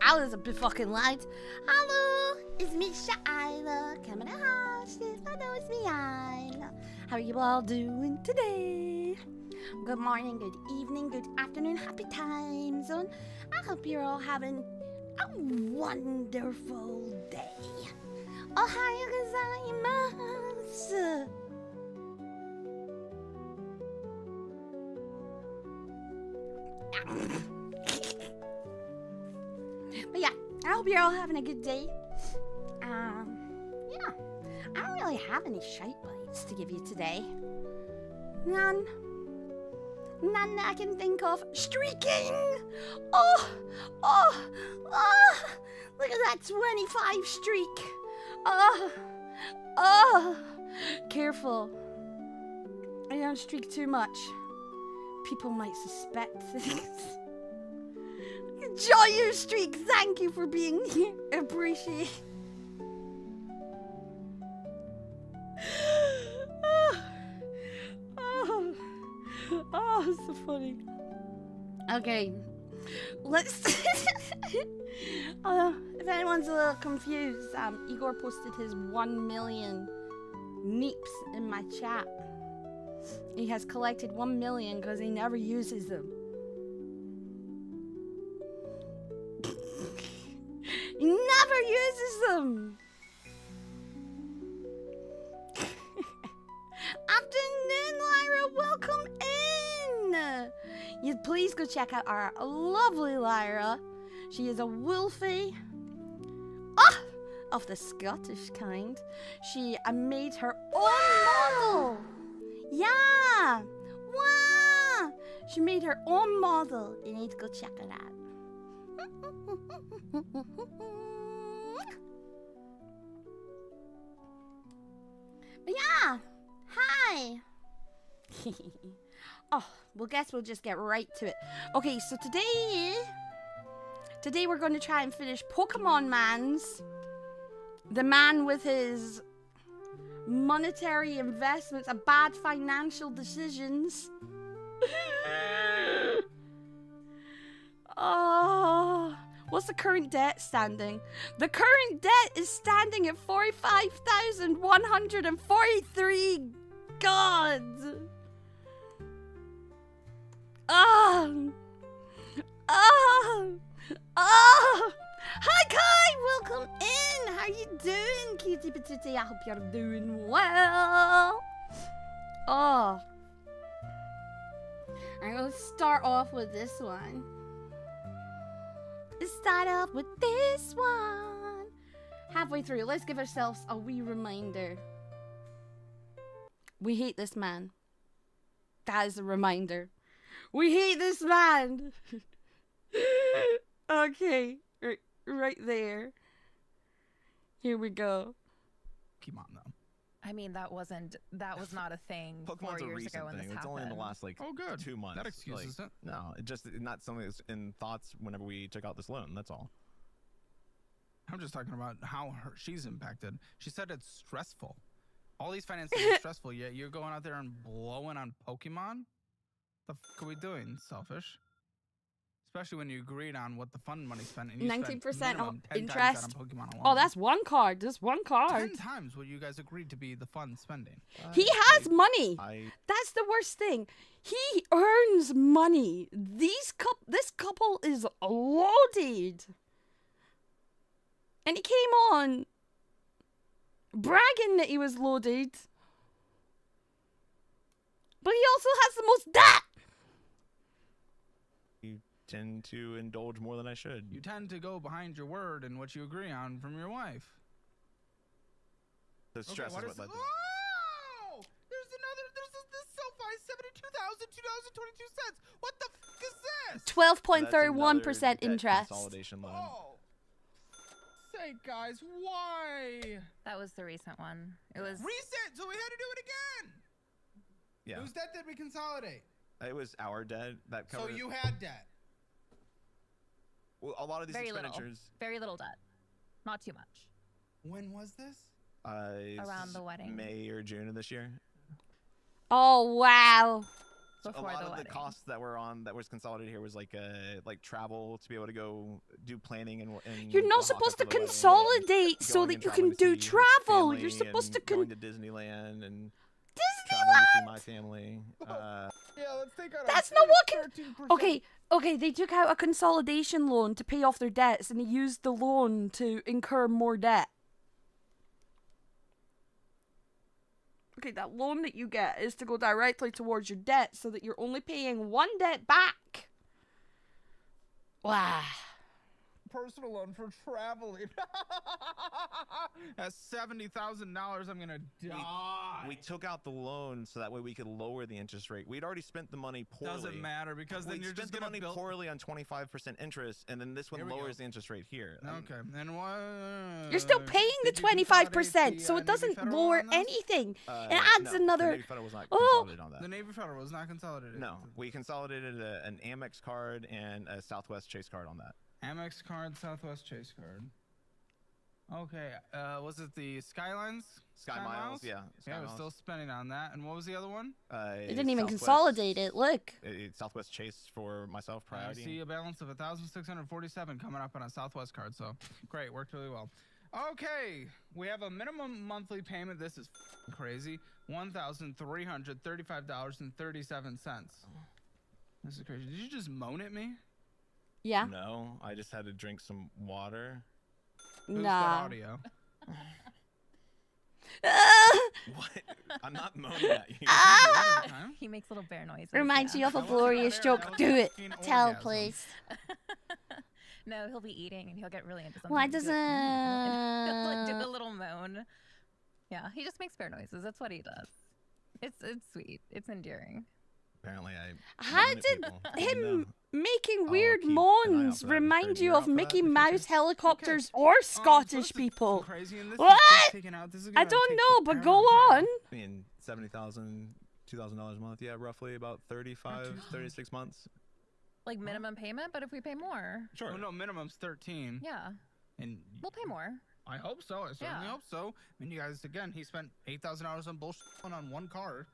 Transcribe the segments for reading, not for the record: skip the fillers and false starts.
I was a bit fucking light. Hello, it's me, Isla. Coming to house. I know it's me, Isla. How are you all doing today? Good morning, good evening, good afternoon, happy time zone. I hope you're all having a wonderful day. Ohayou gozaimasu. But yeah, I hope you're all having a good day. Yeah, I don't really have any shite bites to give you today. None that I can think of. Streaking! Oh! Look at that 25 streak. Careful. I don't streak too much. People might suspect things. Enjoy your streak. Thank you for being here. Appreciate. So funny. Okay, let's. If anyone's a little confused, Igor posted his 1 million neeps in my chat. He has collected 1 million because he never uses them. He never uses them. Afternoon, Lyra. Welcome in. You please go check out our lovely Lyra. She is a wolfie. Of the Scottish kind. She made her own model. Yeah. Wow. She made her own model. You need to go check it out. But yeah. Hi. Well, guess we'll just get right to it. Okay, so today we're going to try and finish Pokemon Man's. The man with his monetary investments and bad financial decisions. What's the current debt standing? The current debt is standing at 45,143. God. Hi Kai, welcome in. How you doing, cutie patootie? I hope you're doing well. I'm gonna start off with this one. Halfway through, let's give ourselves a wee reminder. We hate this man. That is a reminder. We hate this man. Okay, right there. Here we go. Pokemon though. I mean, that was not a thing Pokemon's 4 years ago when this it's happened. only in the last 2 months. That excuses it. No, it just not something that's in thoughts whenever we check out this loan. That's all. I'm just talking about how she's impacted. She said it's stressful. All these finances are stressful, yet you're going out there and blowing on Pokemon? The fuck are we doing, selfish? Especially when you agreed on what the fund money spent. And you 19% interest. On Pokemon alone. Oh, that's one card. Just one card. 10 times what you guys agreed to be the fund spending. He has money. That's the worst thing. He earns money. This couple is loaded. And he came on bragging that he was loaded. But he also has the most debt. You tend to indulge more than I should. You tend to go behind your word and what you agree on from your wife. The stress is what led to Oh! There's this SoFi 72,022 cents. What the fuck is this? 12.31% interest. Consolidation loan. Oh. Say, guys, why? That was the recent one. It was recent, so we had to do it again. Yeah. Whose debt did we consolidate? It was our debt that covered. So you had debt. Well, a lot of these expenditures. Very little debt. Not too much. When was this? Around the wedding. May or June of this year. Oh, wow. So a before lot the of wedding. the costs that were on that was consolidated here was like travel to be able to go do planning and You're not Oaxaca supposed for to the wedding, and consolidate so going that and you traveling can to do see her travel. You're family supposed to and going to Disneyland and traveling to see my family. Yeah, let's take out. That's not what 13%. Okay, they took out a consolidation loan to pay off their debts and they used the loan to incur more debt. Okay, that loan that you get is to go directly towards your debt so that you're only paying one debt back. Wow. Personal loan for traveling. At $70,000, I'm gonna die. We took out the loan so that way we could lower the interest rate. We'd already spent the money poorly. Doesn't matter because then We you're spent just the gonna money build. poorly on 25% interest, and then this one Here we lowers go. the interest rate here. Okay, and what? You're still paying the did you consolidate 25%, the, so it Navy doesn't Federal lower on this? anything. It No, adds another. The Navy Federal was not Oh. consolidated on that. The Navy Federal was not consolidated. No, we consolidated an Amex card and a Southwest Chase card on that. Amex card, Southwest Chase card. Okay, was it the Skylines? Sky Miles, yeah. Sky Yeah, we're Miles. still spending on that. And what was the other one? They didn't even Southwest- consolidate it. Look. Southwest Chase for myself, I priority. see a balance of 1,647 coming up on a Southwest card. So great, worked really well. Okay, we have a minimum monthly payment. This is crazy. $1,335.37. This is crazy. Did you just moan at me? Yeah. No, I just had to drink some water. Boost that Nah. audio. What? I'm not moaning at you. Huh? He makes little bear noises. Reminds yeah. you of a That wasn't glorious there, joke. that was Do a it. fucking Tell, orgasm. please. No, he'll be eating and he'll get really into something. Why and he'll doesn't? like, do a little moan. Yeah, he just makes bear noises. That's what he does. It's sweet. It's endearing. Apparently, I. How moan at did people. I didn't know. him making I'll weird keep an eye out moans for that. remind Are you you of up for that Mickey in the future? Mouse helicopters or So Scottish this is people? Crazy, and this What? Is just taken out. This is I gonna don't take know, but go forever. on. I mean, $70,000, $2,000 a month. Yeah, roughly about 35, 36 months. Like minimum payment, but if we pay more, Sure. Well, no, minimum's 13. yeah, And we'll pay more. I hope so. I certainly Yeah. hope so. I mean, you guys, again, he spent $8,000 on bullshit on one card.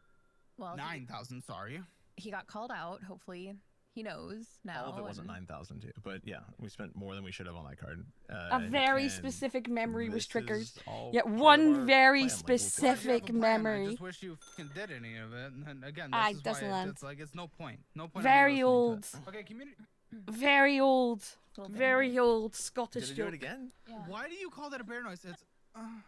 Well, 9,000, sorry. he got called out. Hopefully, he knows now. All of it wasn't and- 9,000 too, but yeah, we spent more than we should have on that card. A very and specific memory was this triggered. is all Yeah, part of one our very plan, like, we'll Why'd you have a specific plan? memory. I just wish you fucking did any of it. And then, again, I this is why doesn't it's like, it's no point. No point. in me Very listening to old. it. Okay, community. Very old. Little bit. Very old Did Scottish it do joke. it again? Yeah. Why do you call that a bear noise? It's. Yeah,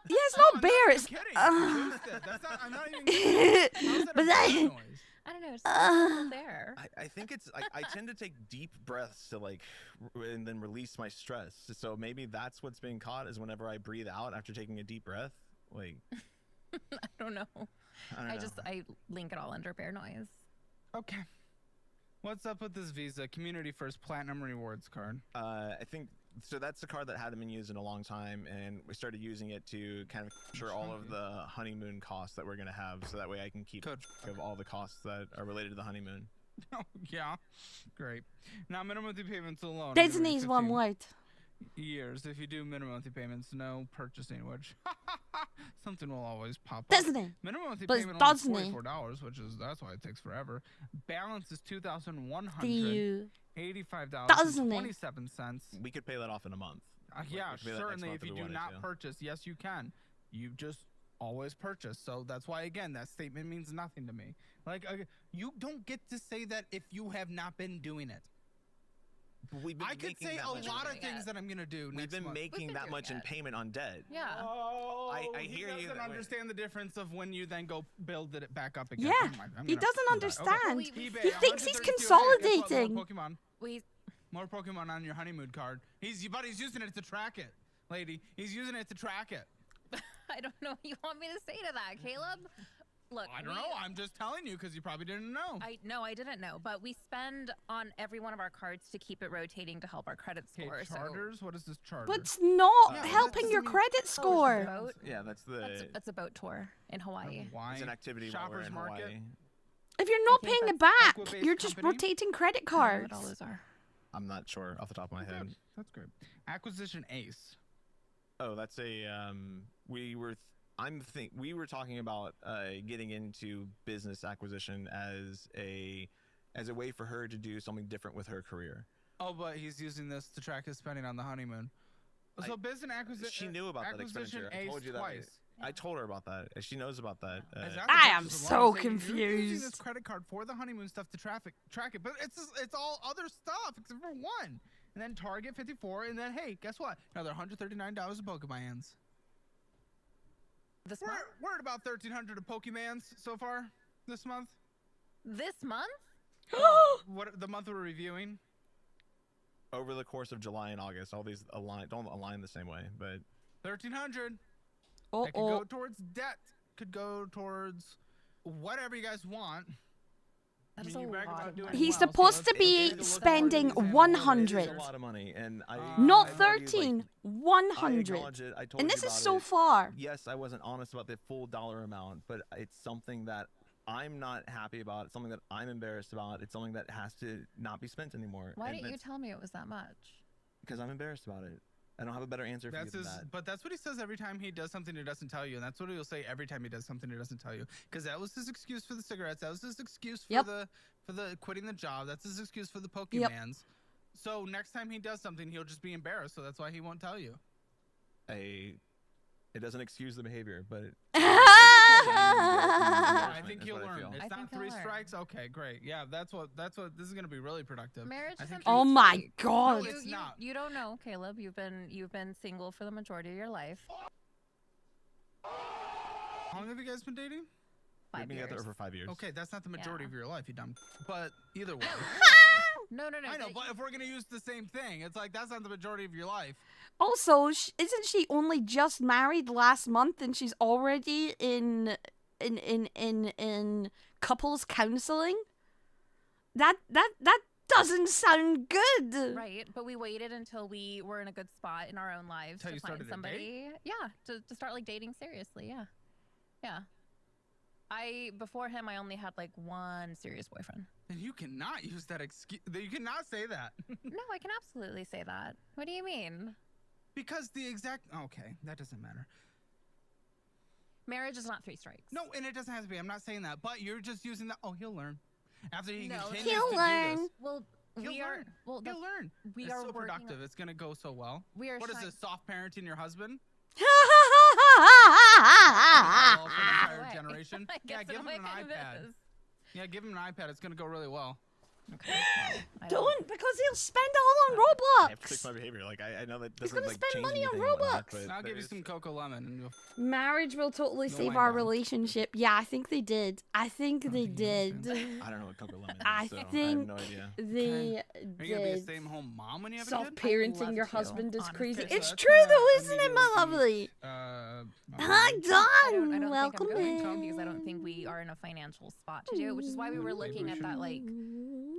it's not bear. I'm It's. kidding. Boost it. That's not. I'm not even. Kidding. How is that a But bear I- noise? I don't know. It's just there. I think it's I tend to take deep breaths to and then release my stress. So maybe that's what's being caught is whenever I breathe out after taking a deep breath. Like I don't know. I don't know. I link it all under bear noise. Okay. What's up with this Visa Community First Platinum Rewards card? I think so. That's the card that hadn't been used in a long time, and we started using it to kind of capture all of the honeymoon costs that we're gonna have, so that way I can keep Good. track of all the costs that are related to the honeymoon. Oh, yeah. Great. Now, minimum monthly payments alone. are gonna be Disney's one 15 word. years. If you do minimum monthly payments, no purchasing, which something will always pop up. Disney. Minimum monthly But it's payment only Disney. $44, which is that's why it takes forever. Balance is The $2,185.27. We could pay that off in a month. Yeah, we could pay that next certainly. month If you we do wanted not to. purchase, yes, you can. You just always purchase. So that's why, again, that statement means nothing to me. Like, you don't get to say that if you have not been doing it. We've been I could making say that a much lot of money. things that I'm gonna do. We've next been month. making been that doing much in it. payment on debt. Yeah. Oh, I he hear you doesn't that way. understand the difference of when you then go build it back up again. Yeah, Never mind, I'm he gonna doesn't do that. Okay. understand. We- eBay, He thinks he's 132. Hey, guess what? consolidating. More Pokemon. We More Pokemon on your honeymoon card. But he's using it to track it, lady. He's using it to track it. I don't know what you want me to say to that, Caleb. Look, I don't know. I'm just telling you because you probably didn't know. I didn't know, but we spend on every one of our cards to keep it rotating to help our credit Okay, score. charters. What is this charter? But it's not Yeah, helping that your doesn't mean- credit So, score. boat. Yeah, that's the That's a boat tour in Hawaii. Why? it's an activity while we're Shoppers in market. Hawaii. If you're not I think paying it that's back, Aqua-based you're just company. rotating credit I don't know cards. what all those are. I'm not sure off the top of my head. Good. That's good. Acquisition Ace. Oh, that's a we were talking about getting into business acquisition as a way for her to do something different with her career. Oh, but he's using this to track his spending on the honeymoon. So business acquisition. She knew about that expenditure. I told you that. Twice. I told her about that. She knows about that. I am so You're using confused. this credit card for the honeymoon stuff to track it, but it's all other stuff except for one. And then Target 54, and then hey, guess what? Another $139 of Pokemans. This month? We're at about 1,300 of Pokemans so far this month. This month? What the month we're reviewing? Over the course of July and August, all these don't align the same way, but 1,300. Oh, It could go towards debt. Could go towards whatever you guys want. That is I mean, a you brag lot about of doing money. He's well, so supposed let's to be take a look at spending what it is. 100. It is a lot of money, and Not I 13, I 100. acknowledge it. I told And you this is about so it. far. Yes, I wasn't honest about the full dollar amount, but it's something that I'm not happy about. It's something that I'm embarrassed about. It's something that has to not be spent anymore. Why and didn't you tell me it was that much? Because I'm embarrassed about it. I don't have a better answer for you than that. But that's what he says every time he does something he doesn't tell you, and that's what he'll say every time he does something he doesn't tell you. Because that was his excuse for the cigarettes. That was his excuse for Yep. the quitting the job. That's his excuse for the Pokemans. So next time he does something, he'll just be embarrassed. So that's why he won't tell you. It doesn't excuse the behavior, but I think he'll learn. It's I not think he'll 3 learn. strikes. Okay, great. Yeah, that's what. This is gonna be really productive. Marriage I isn't think three Oh my strikes. god. No, it's not. You don't know, Caleb. You've been single for the majority of your life. How long have you guys been dating? we've 5 been years. together over 5 years. Okay, that's not the majority Yeah. of your life, you dumb. But either way. No. I know, but if we're gonna use the same thing, it's like that's not the majority of your life. Also, isn't she only just married last month and she's already in couples counseling? That doesn't sound good. Right, but we waited until we were in a good spot in our own lives Till to you find started to somebody. Yeah, to start like dating seriously. Yeah. Before him, I only had like one serious boyfriend. And you cannot use that excuse. You cannot say that. No, I can absolutely say that. What do you mean? Because the exact. Okay, that doesn't matter. Marriage is not 3 strikes. No, and it doesn't have to be. I'm not saying that. But you're just using that. Oh, he'll learn. After he No, continues he'll to learn. do this. Well, He'll we are. learn. Well, He'll that's, learn. we It's are so working productive. It's gonna go so well. We are. What is trying- this? Soft parenting your husband? Ha Well, for the Give it entire away. generation. I Yeah, guess give in him a way an kind of iPad. is. Yeah, give him an iPad. It's gonna go really well. Okay. Well, I Don't, because he'll spend all on I have to fix Roblox. my behavior. Like I know that He's doesn't gonna like spend change money on anything and whatnot, Roblox. but And I'll give you there's- some Coco Lemon. And you'll Marriage will totally No, save I our don't. relationship. Yeah, I think they did. I think they think you did. understand. I don't know what Coco Lemon is, I so I have think no idea. They Are you gonna be a did. stay-home mom when you have a Soft kid? parenting love your to, husband is honestly. crazy. Okay, so It's that's true gonna though, isn't it, my immediately lovely? I Hi, I Dawn. don't Welcome think I'm going in. to because I don't think we are in a financial spot to do it, which is why we were looking at that like,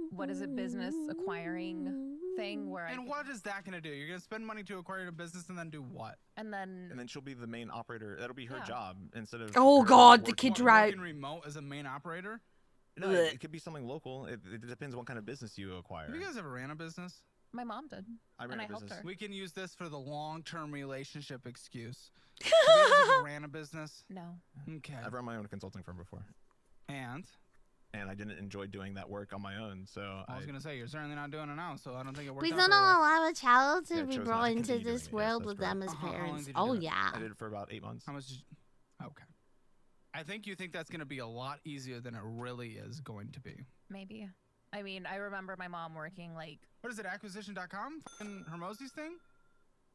what is it, business acquiring thing where And what is that gonna do? You're gonna spend money to acquire a business and then do what? and then And then she'll be the main operator. That'll be her Yeah. job instead of. Oh, her God, the working- kid What, right. working remote as a main operator? No, it could be something local. It depends what kind of business you acquire. Have you guys ever ran a business? my mom did. I ran and a I helped business. her. We can use this for the long-term relationship excuse. Have you guys ever ran a business? No. Okay. I've run my own consulting firm before, And and I didn't enjoy doing that work on my own. So I was gonna say you're certainly not doing it now, so I don't think it worked Please out don't very well. allow a child to Yeah, be chose brought not to into continue doing this it. Yes, world that's with them correct. as How long parents. did you Oh do it? yeah. I did it for about 8 months. How much? Okay. I think you think that's gonna be a lot easier than it really is going to be. Maybe. I mean, I remember my mom working like What is it? Acquisition.com? Fucking Hermosi's thing?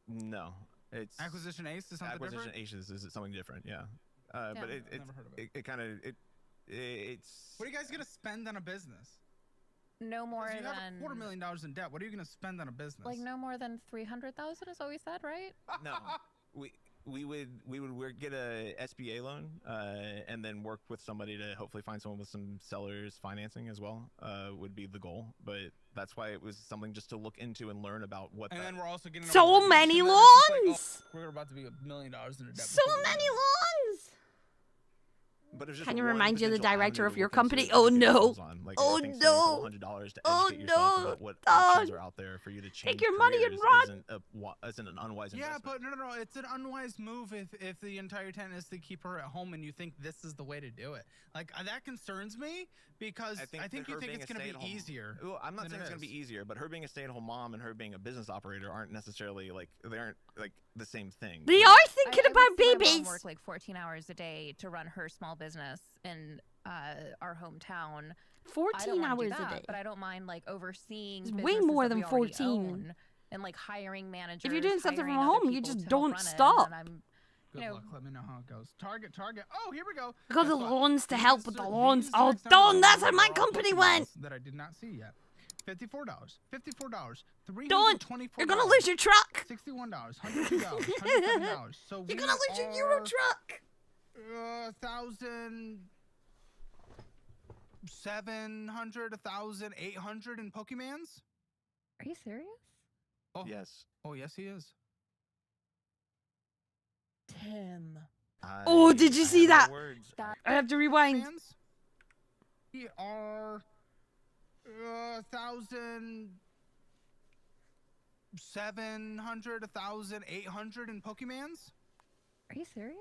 No, it's Acquisition Ace is something Acquisition different. Aces is something different. Yeah, but Yeah. it I've never heard of it. it kind of it's. What are you guys gonna spend on a business? no 'Cause more you have than $250,000 in debt. What are you gonna spend on a business? like no more than 300,000 is what we said, right? No, we would get a SBA loan and then work with somebody to hopefully find someone with some sellers financing as well. Would be the goal, but that's why it was something just to look into and learn about what. And that, then we're also getting a So mortgage, many and then it's just like, loans! oh, we're about to be $1 million in debt. So before we many know it. loans. But it was just Can you one remind you of the potential director avenue of to your look into company? to Oh, educate no. yourselves on. Like, Oh, I think spending no. $200 to Oh, educate yourself no. about what Don. options are out there for you to change Take your money and careers run. isn't an unwise Yeah, investment. but no. It's an unwise move if the entire intent is to keep her at home and you think this is the way to do it. Like that concerns me because I think you think it's going to be easier. Well, I'm not saying it's going to is. be easier, but her being a stay-at-home mom and her being a business operator aren't necessarily they aren't like the same thing. They Like, are thinking I about would see my babies. mom work like 14 hours a day to run her small business in our hometown. I 14 don't wanna do hours a that, day. but I don't mind like overseeing. It's way businesses more that than we already 14. own and like hiring managers. If you're doing something from hiring other home, you people just to help don't run it, and stop. then I'm, Good luck. Let me know how it goes. Target. Oh, here we go. Because Guess the what? loans to These help with the are- loans. these Oh, next time Don, are that's how my all company Pokemons went. that I did not see yet. $54. $54. Don, $324. you're going to lose your truck. $61. $102. $107. So You're going to lose your Euro truck. 1,700, 1,800 in Pokemans? Are you serious? Oh, yes. Oh, yes, he is. Tim. Oh, did you see have that? no words. I have to rewind. Pokemans? He are 1,700, 1,800 in Pokemans? Are you serious?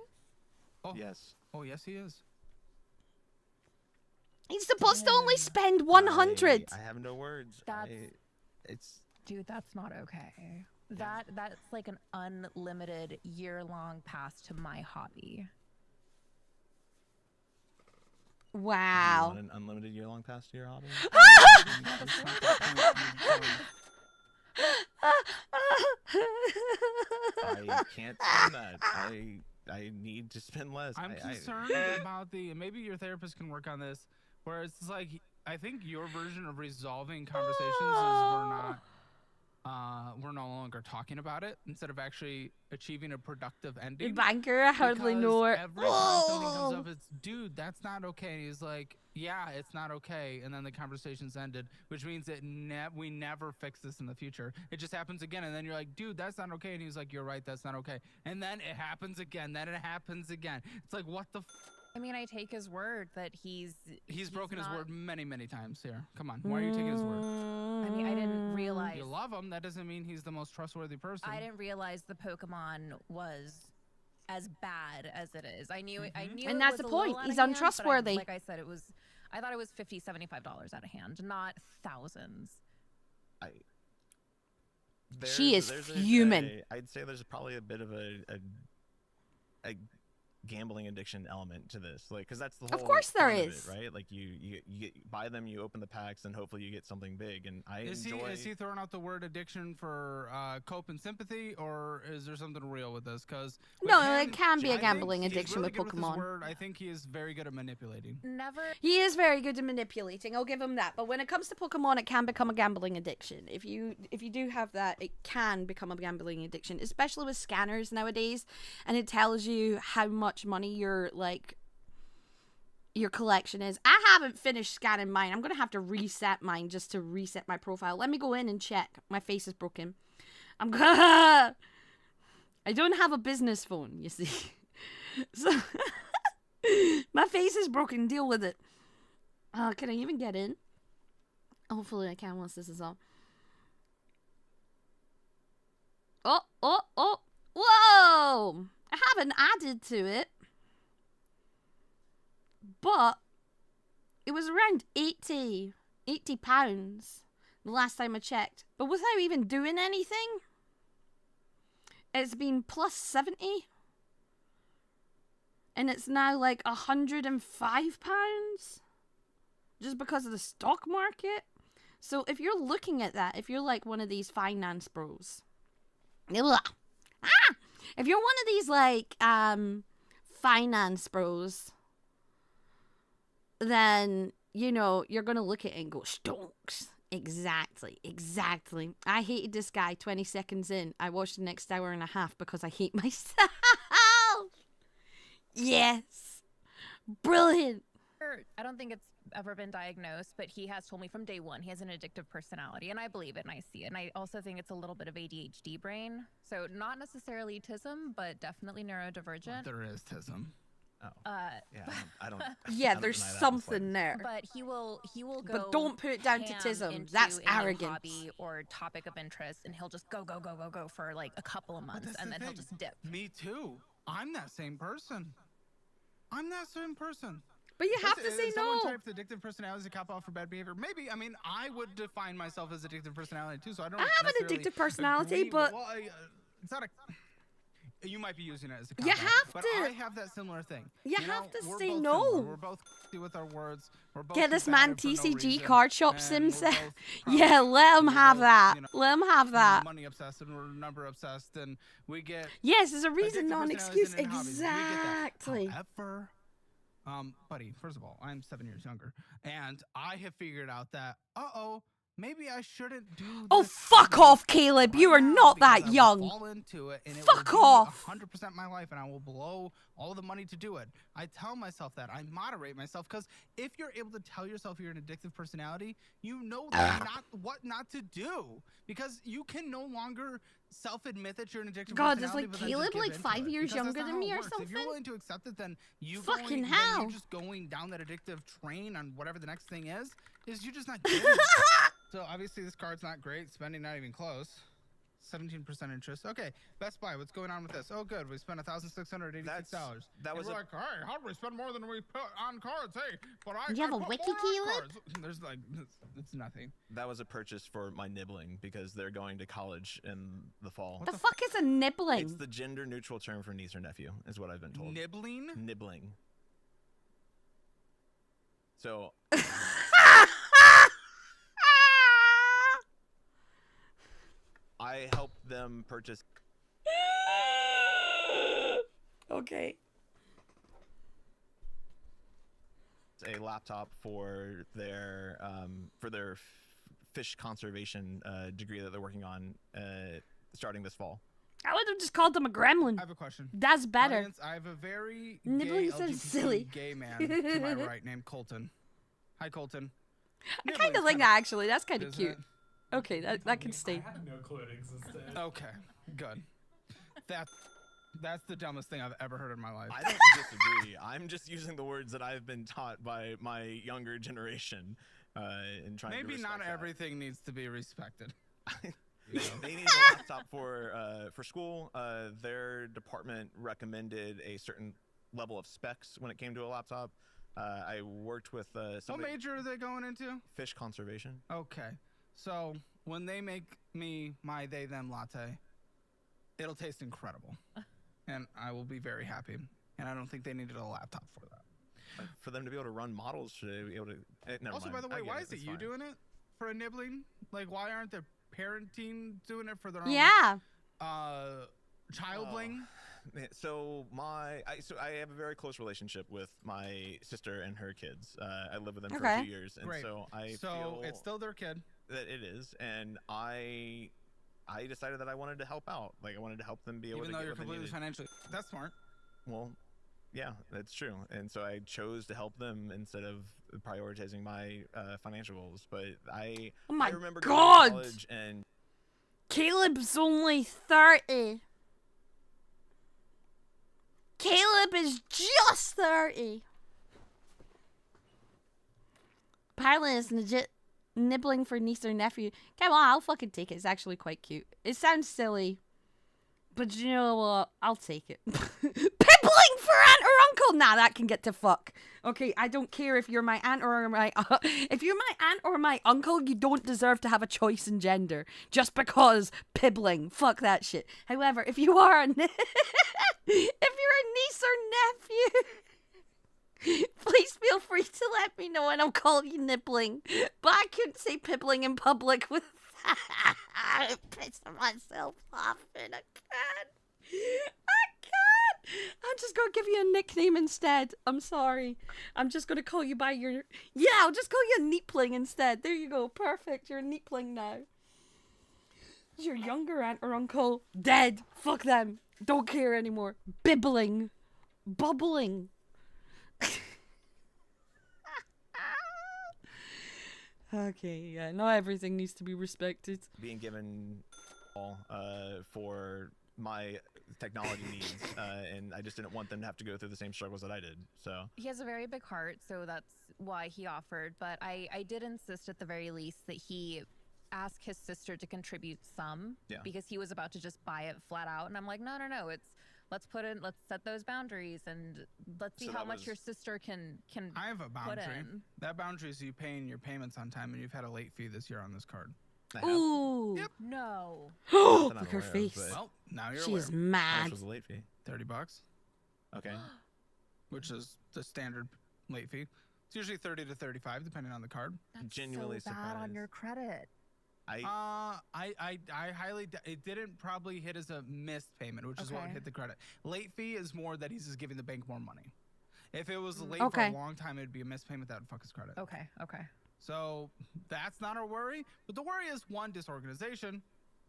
Oh, Yes. Oh, yes, he is. He's supposed to only spend 100. I have no words. It's Dude, that's not okay. That's like an unlimited year-long pass to my hobby. Do you Wow. want an unlimited year-long pass to your hobby? I can't spend that. I need to spend less. I'm concerned about maybe your therapist can work on this, where it's like, I think your version of resolving conversations is we're no longer talking about it instead of actually achieving a productive ending. Banker, I hardly Because know her. Every time something comes up, it's, dude, that's not okay. And he's like, yeah, it's not okay. And then the conversation's ended, which means that we never fix this in the future. It just happens again. And then you're like, dude, that's not okay. And he's like, you're right, that's not okay. And then it happens again. Then it happens again. It's like, what the I mean, I take his word that he's broken his not- word many, many times here. Come on. Why are you taking his word? I mean, I didn't realize. You love him. That doesn't mean he's the most trustworthy person. I didn't realize the Pokemon was as bad as it is. I knew. I knew. And it that's was the a little point. out of He's hand, but untrustworthy. like I said, I thought it was $50, $75 out of hand, not thousands. She is there's fuming. I'd say there's probably a bit of a gambling addiction element to this, like, because that's the whole. Of course there fun of is. it, right? Like you buy them, you open the packs, and hopefully you get something big. And Is he throwing out the word addiction for cope and sympathy, or is there something real with this? Because No, it can be a gambling addiction with With Pokemon. his word. I think he is very good at manipulating. Never. He is very good at manipulating. I'll give him that. But when it comes to Pokemon, it can become a gambling addiction. If you do have that, it can become a gambling addiction, especially with scanners nowadays. And it tells you how much money your collection is. I haven't finished scanning mine. I'm gonna have to reset mine just to reset my profile. Let me go in and check. My face is broken. I don't have a business phone, you see. So my face is broken. Deal with it. Can I even get in? Hopefully I can once this is on. Oh. Whoa! I haven't added to it. But it was around 80 pounds the last time I checked. But without even doing anything, it's been plus 70. And it's now like 105 pounds. Just because of the stock market. So if you're looking at that, if you're like one of these finance bros. If you're one of these like finance bros, then, you know, you're going to look at it and go, stonks. Exactly. I hated this guy 20 seconds in. I watched the next hour and a half because I hate myself. Yes. Brilliant. I don't think it's ever been diagnosed, but he has told me from day one he has an addictive personality, and I believe it and I see it. And I also think it's a little bit of ADHD brain. So not necessarily autism, but definitely neurodivergent. There is tism. Oh. Yeah, I don't. Yeah, I don't there's deny that in the something slightest. there. But he will go. But don't put it down to ham tism. into That's a new arrogance. hobby or topic of interest, and he'll just go for like a couple of But months, that's and the then he'll thing. just dip. Me too. I'm that same person. I'm that same person. But you have to If say someone no. types addictive personality as a cop out for bad behavior, maybe. I mean, I would define myself as addictive personality too, so I don't. I have an necessarily addictive personality, agree- but- well, it's not a. You might be using it as a You cop out, have but to- I have that similar thing. You know, have to we're say both no. similar. We're both with our words. We're both Get this man combative for no TCG reason, card shop and sim we're set. both Yeah, let him we're have both, that. you know, Let him have that. money obsessed and we're number obsessed, and we get Yes, there's a reason, addictive not an personalities excuse. and hobbies. We get that. Exactly. However, buddy, first of all, I'm 7 years younger, and I have figured out that, maybe I shouldn't do Oh, this fuck hobby off, Caleb. You right are now not because that I will young. fall into it, and it Fuck will be off. 100% my life, and I will blow all the money to do it. I tell myself that. I moderate myself, because if you're able to tell yourself you're an addictive personality, you know what not to do, because you can no longer self-admit that you're an addictive God, does, personality. like, but then just Caleb, give like, into 5 it, years because that's younger not than how me it or works. If you're something? willing to accept it, then you Fucking then hell. you're just going down that addictive train on whatever the next thing is you're just not getting it. So obviously this card's not great. Spending not even close. 17% interest. Okay, Best Buy. What's going on with this? Oh, good. We spent $1,686. That was we're a- like, hey, how do we spend more than we put on cards? Hey, but I. You have I a put wiki, more on Caleb? cards. There's like, it's nothing. That was a purchase for my nibbling because they're going to college in the fall. The fuck is a nibbling? It's the gender neutral term for niece or nephew, is what I've been told. Nibbling. Nibbling. So I helped them purchase Okay. a laptop for their fish conservation degree that they're working on starting this fall. I would have just called him a gremlin. I have a question. That's better. Audience, I have a very Nibbling gay sounds LGBT silly. gay man to my right named Colton. Hi, Colton. I kind of like that, actually. That's kind of Isn't cute. it? Okay, that can stay. I had no clue it existed. Okay, good. That's the dumbest thing I've ever heard in my life. I don't disagree. I'm just using the words that I've been taught by my younger generation and trying to Maybe respect not that. everything needs to be respected. They need a laptop for school. Their department recommended a certain level of specs when it came to a laptop. I worked with What somebody, major are they going into? fish conservation. Okay, so when they make me my they them latte, it'll taste incredible, and I will be very happy. And I don't think they needed a laptop for that. For them to be able to run models, should they be able to? Never Also, mind. by the way, I get why is it It's you fine. doing it for a nibbling? Like, why aren't the parenting doing it for their own? Yeah. Childling. Man, so I have a very close relationship with my sister and her kids. I lived with them for a Okay. few years, and Great. so I So feel it's still their kid. that it is, and I decided that I wanted to help out. Like I wanted to help them be able Even to though get you're what they completely needed. financially. That's smart. Well, yeah, that's true. And so I chose to help them instead of prioritizing my financial goals. But I Oh my remember God. going to college and Caleb's only 30. Caleb is just 30. Apparently it's legit nibbling for niece or nephew. Come on, I'll fucking take it. It's actually quite cute. It sounds silly, but you know what? I'll take it. Pibbling for aunt or uncle? Nah, that can get to fuck. Okay, I don't care if you're my aunt or my... if you're my aunt or my uncle, you don't deserve to have a choice in gender. Just because pibbling. Fuck that shit. However, if you are if you're a niece or nephew... Please feel free to let me know and I'll call you nibbling. But I couldn't say pibbling in public with I pissed myself off and I can't. I'm just gonna give you a nickname instead. I'm sorry. I'm just gonna call you by your... Yeah, I'll just call you a neatpling instead. There you go. Perfect. You're a neatpling now. Your younger aunt or uncle dead. Fuck them. Don't care anymore. Bibbling. Bubbling. Okay, yeah, not everything needs to be respected. being given all for my technology needs, and I just didn't want them to have to go through the same struggles that I did. So He has a very big heart, so that's why he offered. But I did insist at the very least that he ask his sister to contribute some, because he was about to just buy it flat out. And I'm like, no, let's set those boundaries and let's see how much your sister can I have a boundary. put in. That boundary is you paying your payments on time, and you've had a late fee this year on this card. Ooh. Yep. No. Look at her face. Well, now you're She aware. is How mad. much was the late fee? $30, Okay. which is the standard late fee. It's usually 30 to 35, depending on the card. That's Genuinely so bad on your credit. I highly. It didn't probably hit as a missed payment, which is what hit the credit. Late fee is more that he's just giving the bank more money. If it was late for a long time, it'd be a missed payment that would fuck his credit. Okay. So that's not our worry. But the worry is, one, disorganization,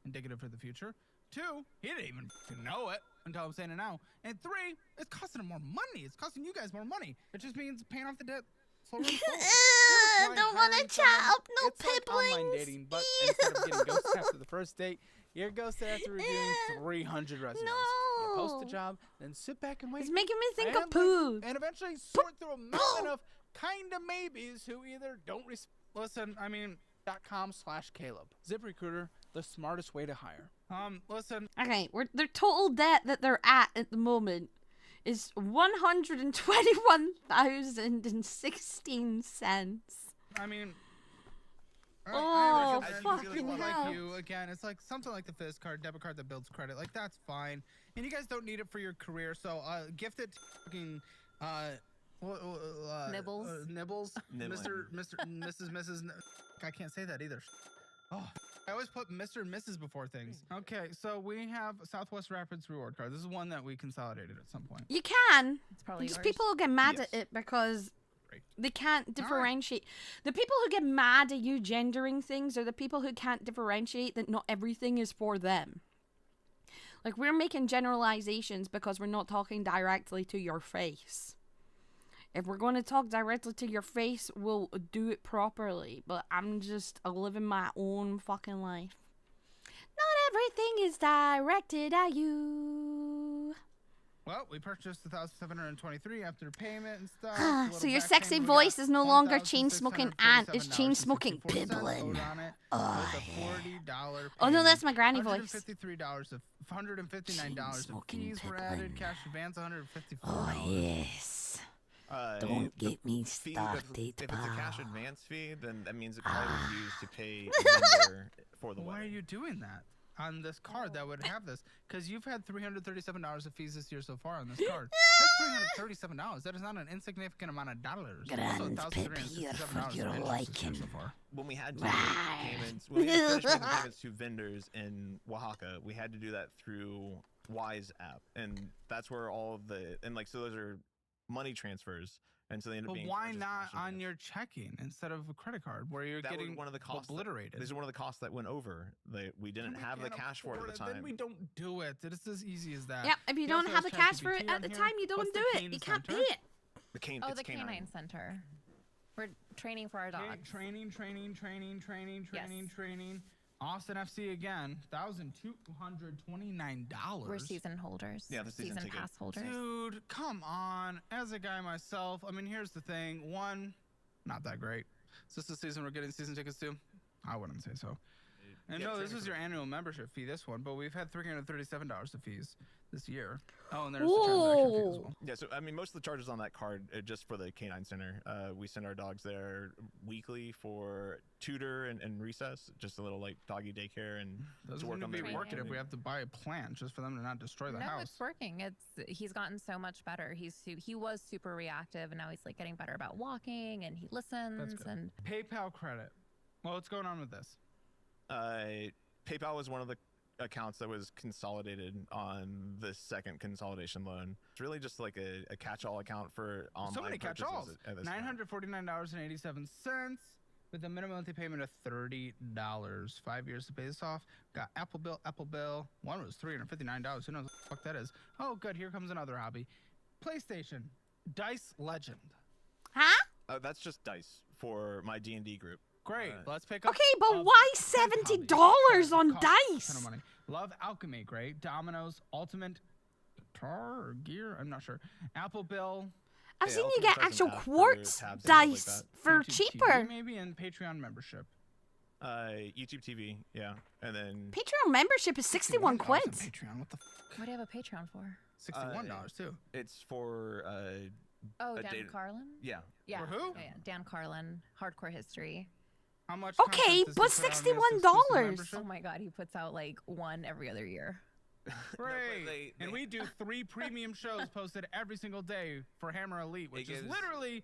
indicative for the future. Two, he didn't even know it until I'm saying it now. And three, it's costing him more money. It's costing you guys more money. It just means paying off the debt. Slower and slower. Don't want to chat up no It's like online pipplings. dating, but instead of getting ghosted after the first date, you're ghosted after reviewing 300 resumes. You post No. a job, then sit back and wait. It's making me think and of poo. And eventually sort through a mountain of kind of maybes who either don't Listen, I mean, .com/Caleb. ZipRecruiter, the smartest way to hire. listen. Okay, their total debt that they're at the moment is $121,016. I mean. Oh, I feel fucking like hell. you again. It's like something like the Fizz card, debit card that builds credit. Like that's fine, and you guys don't need it for your career. So gift it to fucking Nibbles. Nibbles, Nibbling. Mrs. I can't say that either. Oh, I always put Mr. and Mrs. before things. Okay, so we have Southwest Rapids reward card. This is one that we consolidated at some point. You can. It's probably Just yours. people will get mad Yes. at it because Great. they can't differentiate. The people who get mad at you gendering things are the people who can't differentiate that not everything is for them. Like, we're making generalizations because we're not talking directly to your face. If we're going to talk directly to your face, we'll do it properly. But I'm just living my own fucking life. Not everything is directed at you. Well, we purchased 1,723 after payment and stuff. So your sexy voice is no longer chain-smoking aunt, it's chain-smoking piblin. piblin. With a $40 Oh no, that's my granny voice. $153 of $159 of Chain-smoking fees were added. piblin. Cash advance $154. Oh yes. Don't get me fee, started, if it's a cash pal. advance fee, then that means it probably was used to pay a vendor for the Why are wedding. you doing that on this card that would have this? Because you've had $337 of fees this year so far on this card. That's $337. That is not an insignificant amount of dollars. Also, Grand papier for $1,367 your of interest this year liking. so far. When we had to make payments, when we had to finish making payments to vendors in Oaxaca, we had to do that through Wise app, and that's where all of so those are money transfers, and so they end up But being. why charged as not cash on advance. your checking instead of a credit card where you're That was getting one of the costs obliterated? These are one of the costs that went over. We didn't We have the can't cash for it afford at the time. Then we don't do it. It's as easy as that. Yep, if you He don't also have the has cash for it ChatGPT at on the here. time, you don't What's do the it. Cane You can't pay Center? it. The cane. Oh, it's the canine. canine center. We're training for our dogs. Training. Yes. Austin FC again, $1,229. We're season holders. Yeah, the season ticket. pass holders. Dude, come on. As a guy myself, I mean, here's the thing. One, not that great. Is this the season we're getting season tickets to? I wouldn't say so. And Yeah, no, this training is for- your annual membership fee, this one, but we've had $337 of fees this year. Oh, and there's the transaction fee as well. Yeah, so I mean, most of the charges on that card are just for the canine center. We send our dogs there weekly for tutor and recess, just a little like doggy daycare and Doesn't to work even on be their working if we have to buy a plant just for them to not destroy the No, house. it's working. He's gotten so much better. He was super reactive, and now he's like getting better about walking, and he listens. good. And PayPal credit. Well, what's going on with this? PayPal was one of the accounts that was consolidated on the second consolidation loan. It's really just like a catch-all account for online So many purchases catch-alls. at this time. $949.87 with a minimum monthly payment of $30. 5 years to pay this off. Got Apple Bill. One was $359. Who knows what the fuck that is? Oh, good. Here comes another hobby. PlayStation. Dice Legend. Huh? That's just dice for my D&D group. Great. Let's pick up. Okay, but why $70 on Cost a ton of dice? money. Love Alchemy. Great. Domino's Ultimate Guitar or Gear. I'm not sure. Apple Bill. I've Yeah, seen you Ultimate get doesn't actual have for quartz tabs and stuff like dice that. for YouTube cheaper. TV maybe and Patreon membership. YouTube TV, yeah, and then Patreon membership is 61 $61 quid. on Patreon. What the What do you have a Patreon for? $61 too. it's for Oh, a Dan data- Carlin? yeah. Yeah. For who? Yeah, Dan Carlin, Hardcore History. How much? Okay, content does he but put out in his exclusive $61. membership? Oh my god, he puts out like one every other year. Great. And we do 3 premium shows posted every single day for Hammer Elite, which is gives- literally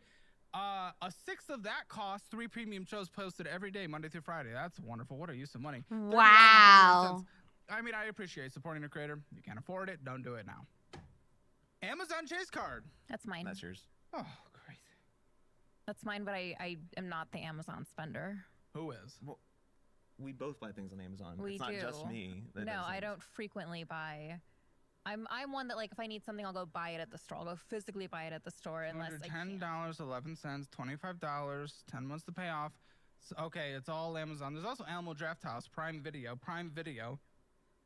a sixth of that cost. 3 premium shows posted every day, Monday through Friday. That's wonderful. What a use of money. Wow. I mean, I appreciate supporting a creator. You can't afford it. Don't do it now. Amazon Chase card. That's mine. That's yours. Oh, great. That's mine, but I am not the Amazon spender. Who is? Well, we both buy things on Amazon. We it's not do. just me. that No, does I things. don't frequently buy. I'm one that like if I need something, I'll go buy it at the store. I'll go physically buy it at the store unless I can't. $10.11, $25, 10 months to pay off. So, okay, it's all Amazon. There's also Alamo Draft House, Prime Video,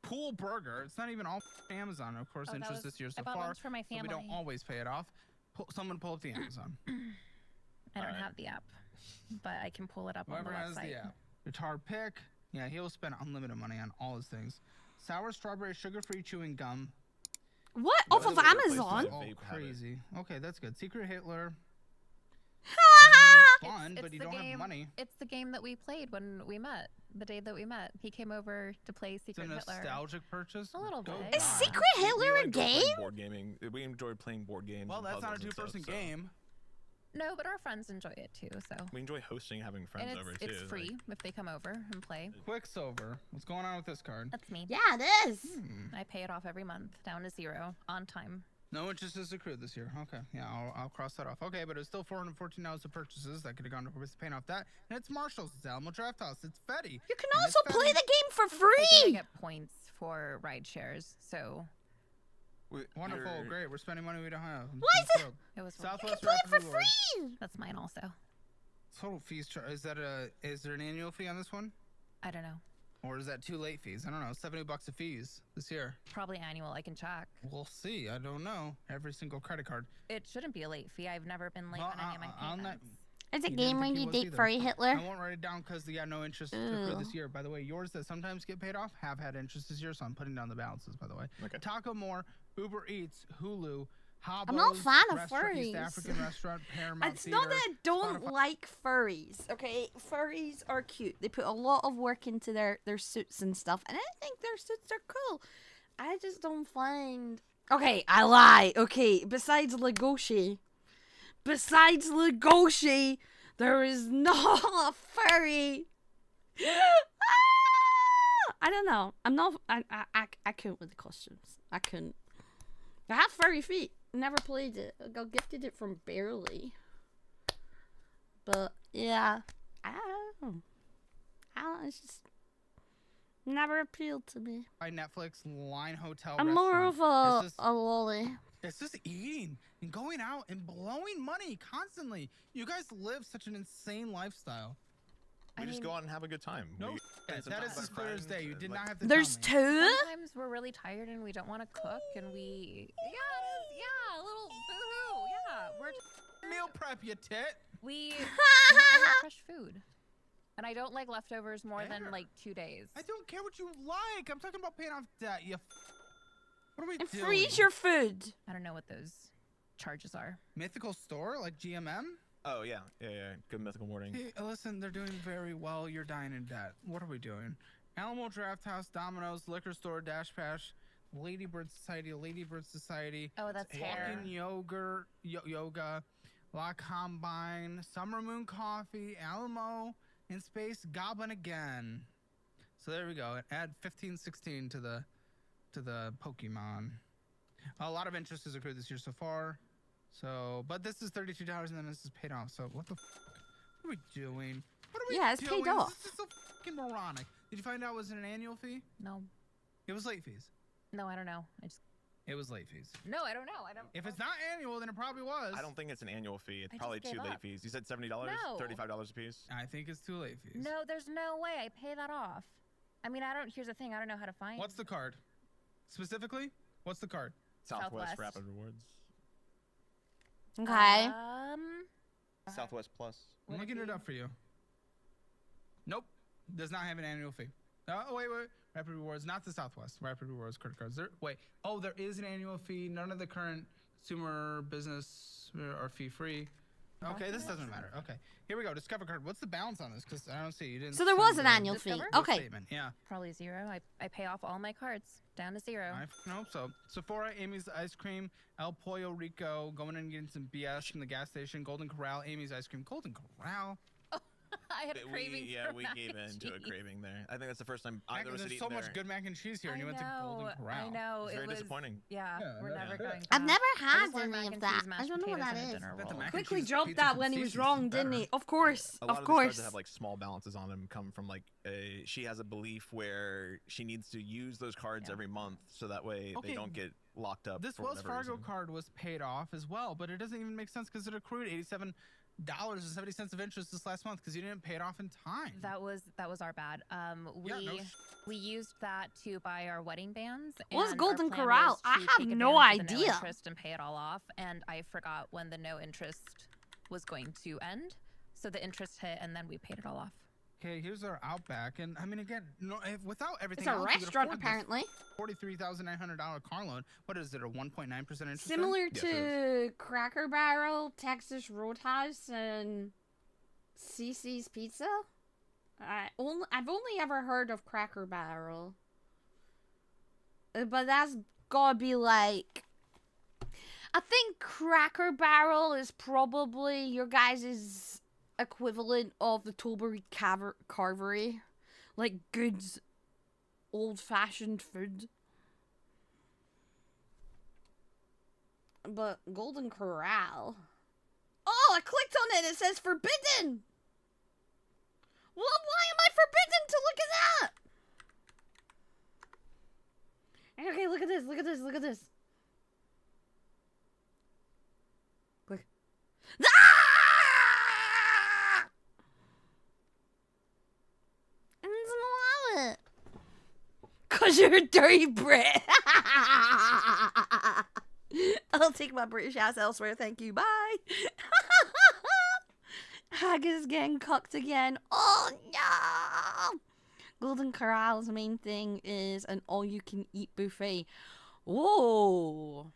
Pool Burger. It's not even all Amazon. Of course, Oh, that interest was- this year so I bought far. ones for my So we family. don't always pay it off. Someone pull up the Amazon. I don't Alright. have the app, but I can pull it up Whoever on has the website. the app. Guitar pick. Yeah, he'll spend unlimited money on all his things. Sour strawberry sugar-free chewing gum. What? No, Off the of way to replace Amazon? that. Oh, vape habit. crazy. Okay, that's good. Secret Hitler. It's- Fun, but it's you the don't have game- money. It's the game that we played when we met. The day that we met, he came over to play It's a Secret Hitler. nostalgic purchase. A little Go bit. Is buy. Secret We Hitler a enjoyed playing game? Board gaming. We enjoyed playing board games. Well, and that's not a puzzles and stuff, two-person so game. No, but our friends enjoy it too. So We enjoy hosting, having friends and over it's too. it's free if they come over and play. Quicksilver. What's going on with this card? That's me. Yeah, it is. I pay it off every month, down to 0, on time. No interest is accrued this year. Okay, yeah, I'll cross that off. Okay, but it's still $414 of purchases. That could have gone towards paying off that. And it's Marshall's. It's Alamo Draft House. It's Fetty. You can And it's also play Fetty. the game for I think I free. get points for ride shares, so Wonderful, You're- great. We're spending money we don't have. Why is it- it was Southwest Play it for Rapid Rewards. free. that's mine also. Total fees. Is there an annual fee on this one? I don't know. Or is that 2 late fees? I don't know. $70 of fees this year. Probably annual. I can check. We'll see. I don't know. Every single credit card. It shouldn't be a late fee. I've never been late Well, on any of my I'll not- payments. It's a You didn't game where think he you was date either. furry Hitler. I won't write it down because you got no interest for this year. By the way, yours that sometimes get paid off have had interest this year, so I'm putting down the balances, by the way. Okay. Taco More, Uber Eats, Hulu, Habbo's, I'm not a fan of restaurant, East furries. African restaurant, Paramount It's not Theater, that I don't Spotify. like furries, okay? Furries are cute. They put a lot of work into their suits and stuff, and I think their suits are cool. I just don't find... Okay, I lie. Okay, besides Legoshi, there is not a furry. I don't know. I'm not... I couldn't with the costumes. I couldn't. I have furry feet. Never played it. I got gifted it from Barely. But yeah, I don't know. It's just never appealed to me. By Netflix, Line Hotel I'm more Restaurant. of a lolly. It's just eating and going out and blowing money constantly. You guys live such an insane lifestyle. We I just mean- go out and have a good time. No, We- that sometimes is our as clear as friends day. You and, did like- not have to There's tell me. two? Sometimes we're really tired and we don't want to cook, and we a little boohoo. Yeah, Meal prep, you tit. we I like fresh food, and I don't like leftovers more Fair. than like 2 days. I don't care what you like. I'm talking about paying off debt. What are we And doing? freeze your food. I don't know what those charges are. Mythical store like GMM? Oh yeah. Good mythical morning. Hey, listen, they're doing very well. You're dying in debt. What are we doing? Alamo Draft House, Domino's, Liquor Store, Dash Pash, Ladybird Society, Oh, that's hair. Walking Yoga, La Combine, Summer Moon Coffee, Alamo, In Space, Goblin again. So there we go. Add 15-16 to the Pokemon. A lot of interest has accrued this year so far. So, but this is $32 and then this is paid off. So what the what are we doing? What are we Yeah, it's paid doing? off. This is so fucking moronic. Did you find out it was an annual fee? No, It was late fees. no, I don't know. I just It was late fees. No, I don't know. I don't. If it's not annual, then it probably was. I don't think it's an annual fee. It's I probably just 2 gave late up. fees. You said $70, No. $35 a piece. I think it's too late fees. No, there's no way I pay that off. I mean, I don't. Here's the thing. I don't know how to find. What's the card? Specifically, what's the card? Southwest Southwest. Rapid Rewards. Okay. Southwest Plus. I'm looking it up for you. Nope. Does not have an annual fee. Oh, wait. Rapid Rewards, not the Southwest. Rapid Rewards credit cards. There is an annual fee. None of the current consumer business are fee free. Okay, this doesn't matter. Okay, here we go. Discover card. What's the balance on this? Because I don't see. You didn't. So there was sign an the annual fee. Discover? Okay. statement. Yeah. Probably 0. I pay off all my cards down to 0. I hope so. Sephora, Amy's Ice Cream, El Pollo Rico, going in and getting some BS from the gas station, Golden Corral, Amy's Ice Cream, Golden Corral. I had a craving for we mac gave and in to a cheese. craving there. I think that's the first time either of us had There's eaten so much there. good mac and cheese here, and you went to Golden Corral. I know. It's It very was disappointing. Yeah, Yeah, we're yeah. never going back. I've never I had just want mac any of and that. cheese, mashed I don't know what that potatoes, and a is. dinner Bet the roll. mac and Quickly cheese dropped pizza that from when he was Stacey's wrong, is didn't better. he? Of course. A lot Of of these cards course. that have like small balances on them come from like she has a belief where she needs to use those cards Yeah. every month so that way Okay, they don't get locked up. This for Wells whatever Fargo reason. card was paid off as well, but it doesn't even make sense because it accrued $87.70 of interest this last month because you didn't pay it off in time. That was our bad. We used that to buy our wedding bands. What's and our Golden plan Corral? was I to have take no advantage of the idea. No interest and pay it all off, and I forgot when the no interest was going to end, so the interest hit, and then we paid it all off. Okay, here's our Outback, and I mean again, without everything It's a else, you could restaurant, afford this apparently. $43,900 car loan. What is it? A 1.9% interest rate? Similar Yes, to Cracker Barrel, Texas Roadhouse, and CC's Pizza. I've only ever heard of Cracker Barrel, but that's gotta be like. I think Cracker Barrel is probably your guys' equivalent of the Tilbury Carvery, like good old-fashioned food. But Golden Corral. Oh, I clicked on it. It says forbidden. Well, why am I forbidden to look at that? Okay, look at this. Look at this. Look at this. Click. Ah! I didn't allow it. 'Cause you're a dirty Brit. I'll take my British ass elsewhere, thank you, bye. Haggis getting cooked again. Oh no! Golden Corral's main thing is an all-you-can-eat buffet. Whoa!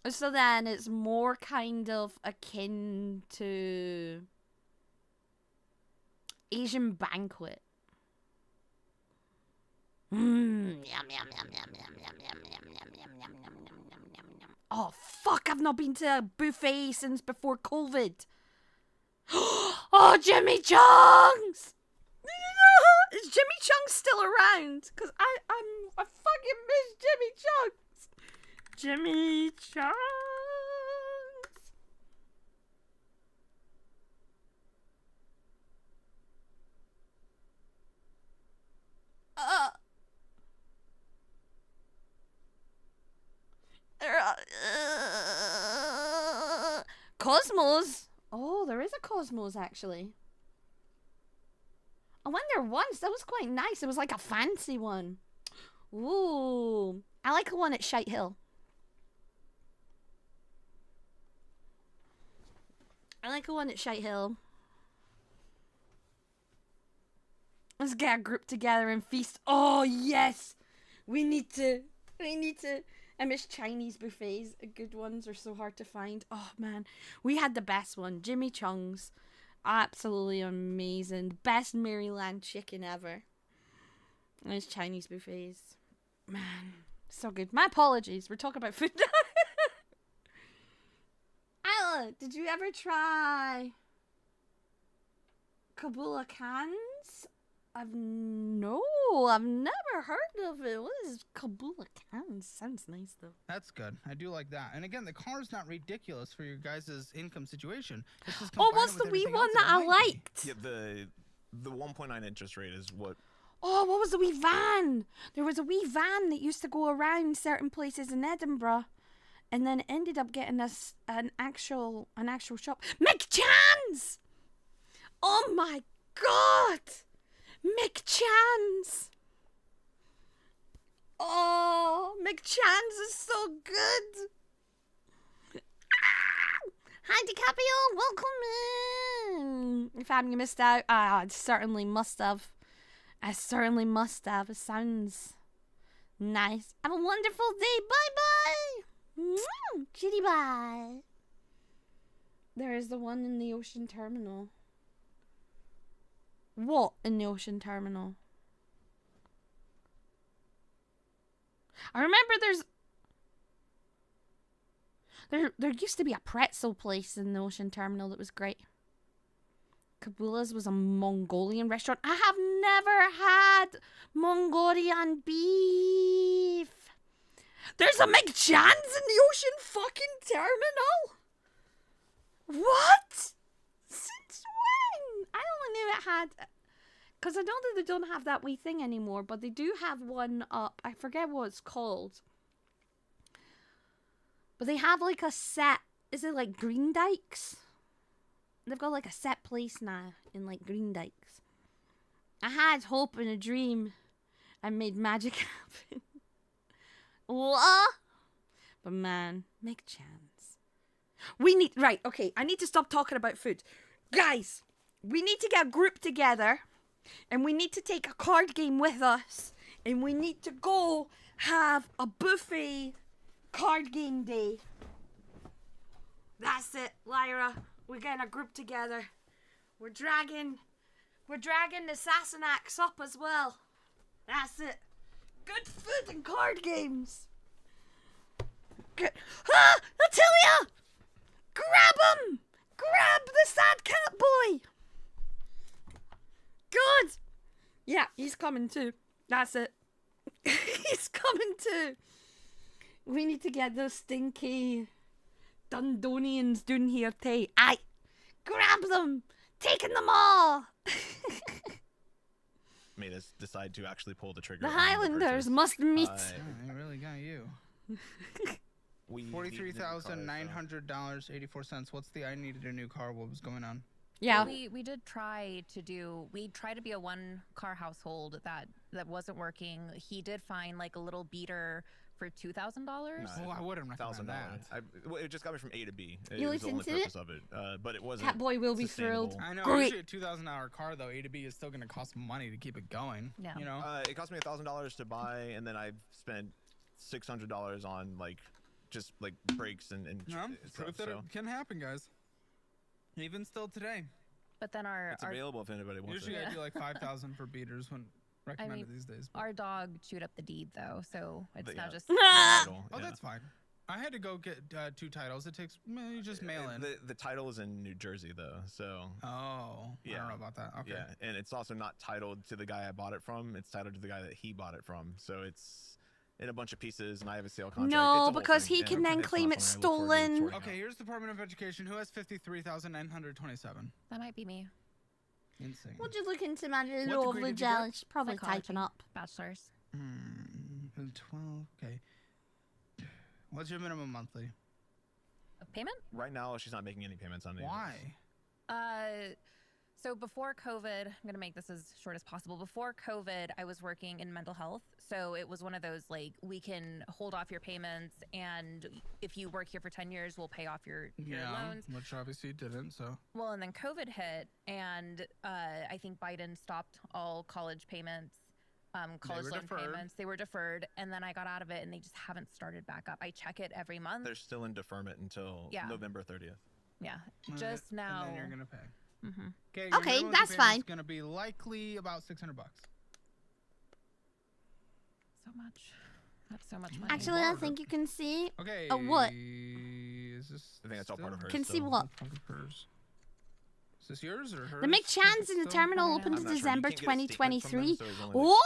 So then it's more kind of akin to Asian banquet. Yum, yum, yum, yum, yum, yum, yum, yum, yum, yum, yum, yum, yum, yum, yum, yum, yum. Oh, fuck, I've not been to a buffet since before COVID. Oh, Jimmy Chung's! Is Jimmy Chung's still around? Because I fucking miss Jimmy Chung's. Jimmy Chung's. Cosmos. Oh, there is a Cosmos actually. I went there once. That was quite nice. It was like a fancy one. Ooh, I like the one at Shite Hill. Let's get a group together and feast. Oh yes, we need to. I miss Chinese buffets. Good ones are so hard to find. Oh man, we had the best one. Jimmy Chung's. Absolutely amazing. Best Maryland chicken ever. Those Chinese buffets. Man, so good. My apologies. We're talking about food. Isla, did you ever try Kabula cans? I've never heard of it. What is Kabula cans? Sounds nice though. That's good. I do like that. And again, the car's not ridiculous for your guys' income situation. It's just Oh, combined what's with the wee everything one else that I it might be. liked? Yeah, the 1.9 interest rate is what. Oh, what was the wee van? There was a wee van that used to go around certain places in Edinburgh. and then ended up getting us an actual shop. McChan's! Oh my god! McChan's! Oh, McChan's is so good! Hi, DiCaprio! Welcome in! If I haven't missed out, I certainly must have. I certainly must have. It sounds nice. Have a wonderful day. Bye-bye! Kitty bye. There is the one in the ocean terminal. What in the ocean terminal? I remember there used to be a pretzel place in the ocean terminal that was great. Kabula's was a Mongolian restaurant. I have never had Mongolian beef. There's a McChan's in the ocean fucking terminal? What? Since when? I only knew it had... Because I know that they don't have that wee thing anymore, but they do have one up. I forget what it's called. But they have like a set... Is it like Green Dykes? They've got like a set place now in like Green Dykes. I had hope and a dream. I made magic happen. What? But man, make chance. We need... Right, okay. I need to stop talking about food. Guys, we need to get a group together. And we need to take a card game with us. And we need to go have a buffet card game day. That's it, Lyra. We're getting a group together. We're dragging the Sassenachs up as well. That's it. Good food and card games. Good. Ah! Attilia! Grab him! Grab the sad cat boy! Good! Yeah, he's coming too. That's it. He's coming too. We need to get those stinky Dundonians down here too. Aye. Grab them! Taking them all! Made us decide to actually pull the trigger. The on Highlanders purchase. must meet. They really got you. We $43,900, 84 cents. What's the I needed a new car? What was going on? Yeah. We did try to do, we tried to be a one car household that wasn't working. He did find like a little beater for $2,000. Oh, I wouldn't recommend that. It just got me from A to B. You was the only listened to purpose of it. But it wasn't. Cat boy will be thrilled. I know. Great. Usually a $2,000 car though, A to B is still going to cost money to keep it going. Yeah. You know. It cost me $1,000 to buy, and then I've spent $600 on just brakes and No, stuff, proof that it can happen, guys. Even still today. But then it's available if anybody wants Usually it. I do like 5,000 for beaters when recommended these days. But. Our dog chewed up the deed though, so it's now just. Oh, that's fine. I had to go get 2 titles. It takes you just mail in. The title is in New Jersey though, so. Oh, yeah. I don't know about that. Okay. Yeah, and it's also not titled to the guy I bought it from. It's titled to the guy that he bought it from. So it's in a bunch of pieces, and I have a sale contract. No, it's a because thing, he can then claim it's stolen. Okay, here's Department of Education. Who has 53,927? That might be me. Insane. We'll just look into my degree lovely did you jelly. get? She's probably Psychology. typing up. Bachelor's. 12. Okay. What's your minimum monthly? A payment? Right now, she's not making any payments on it. Why? So before COVID, I'm going to make this as short as possible. Before COVID, I was working in mental health. So it was one of those, we can hold off your payments. And if you work here for 10 years, we'll pay off your loans. Which obviously you didn't, so. Well, and then COVID hit. And I think Biden stopped all college payments, college loan payments. They were deferred. And then I got out of it, and they just haven't started back up. I check it every month. They're still in deferment until November 30th. Yeah, just now. And then you're going to pay. Mm-hmm. Okay, that's fine. It's going to be likely about $600. So much. That's so much money. Actually, I think you can see. Okay. What? Is this I think that's all part of hers. Can see still. what? Part of hers. Is this yours or hers? The McChan's in the Still? terminal I don't know. opened I'm in not sure. You December can't get a statement from them, 2023. so there's only, Okay, yours.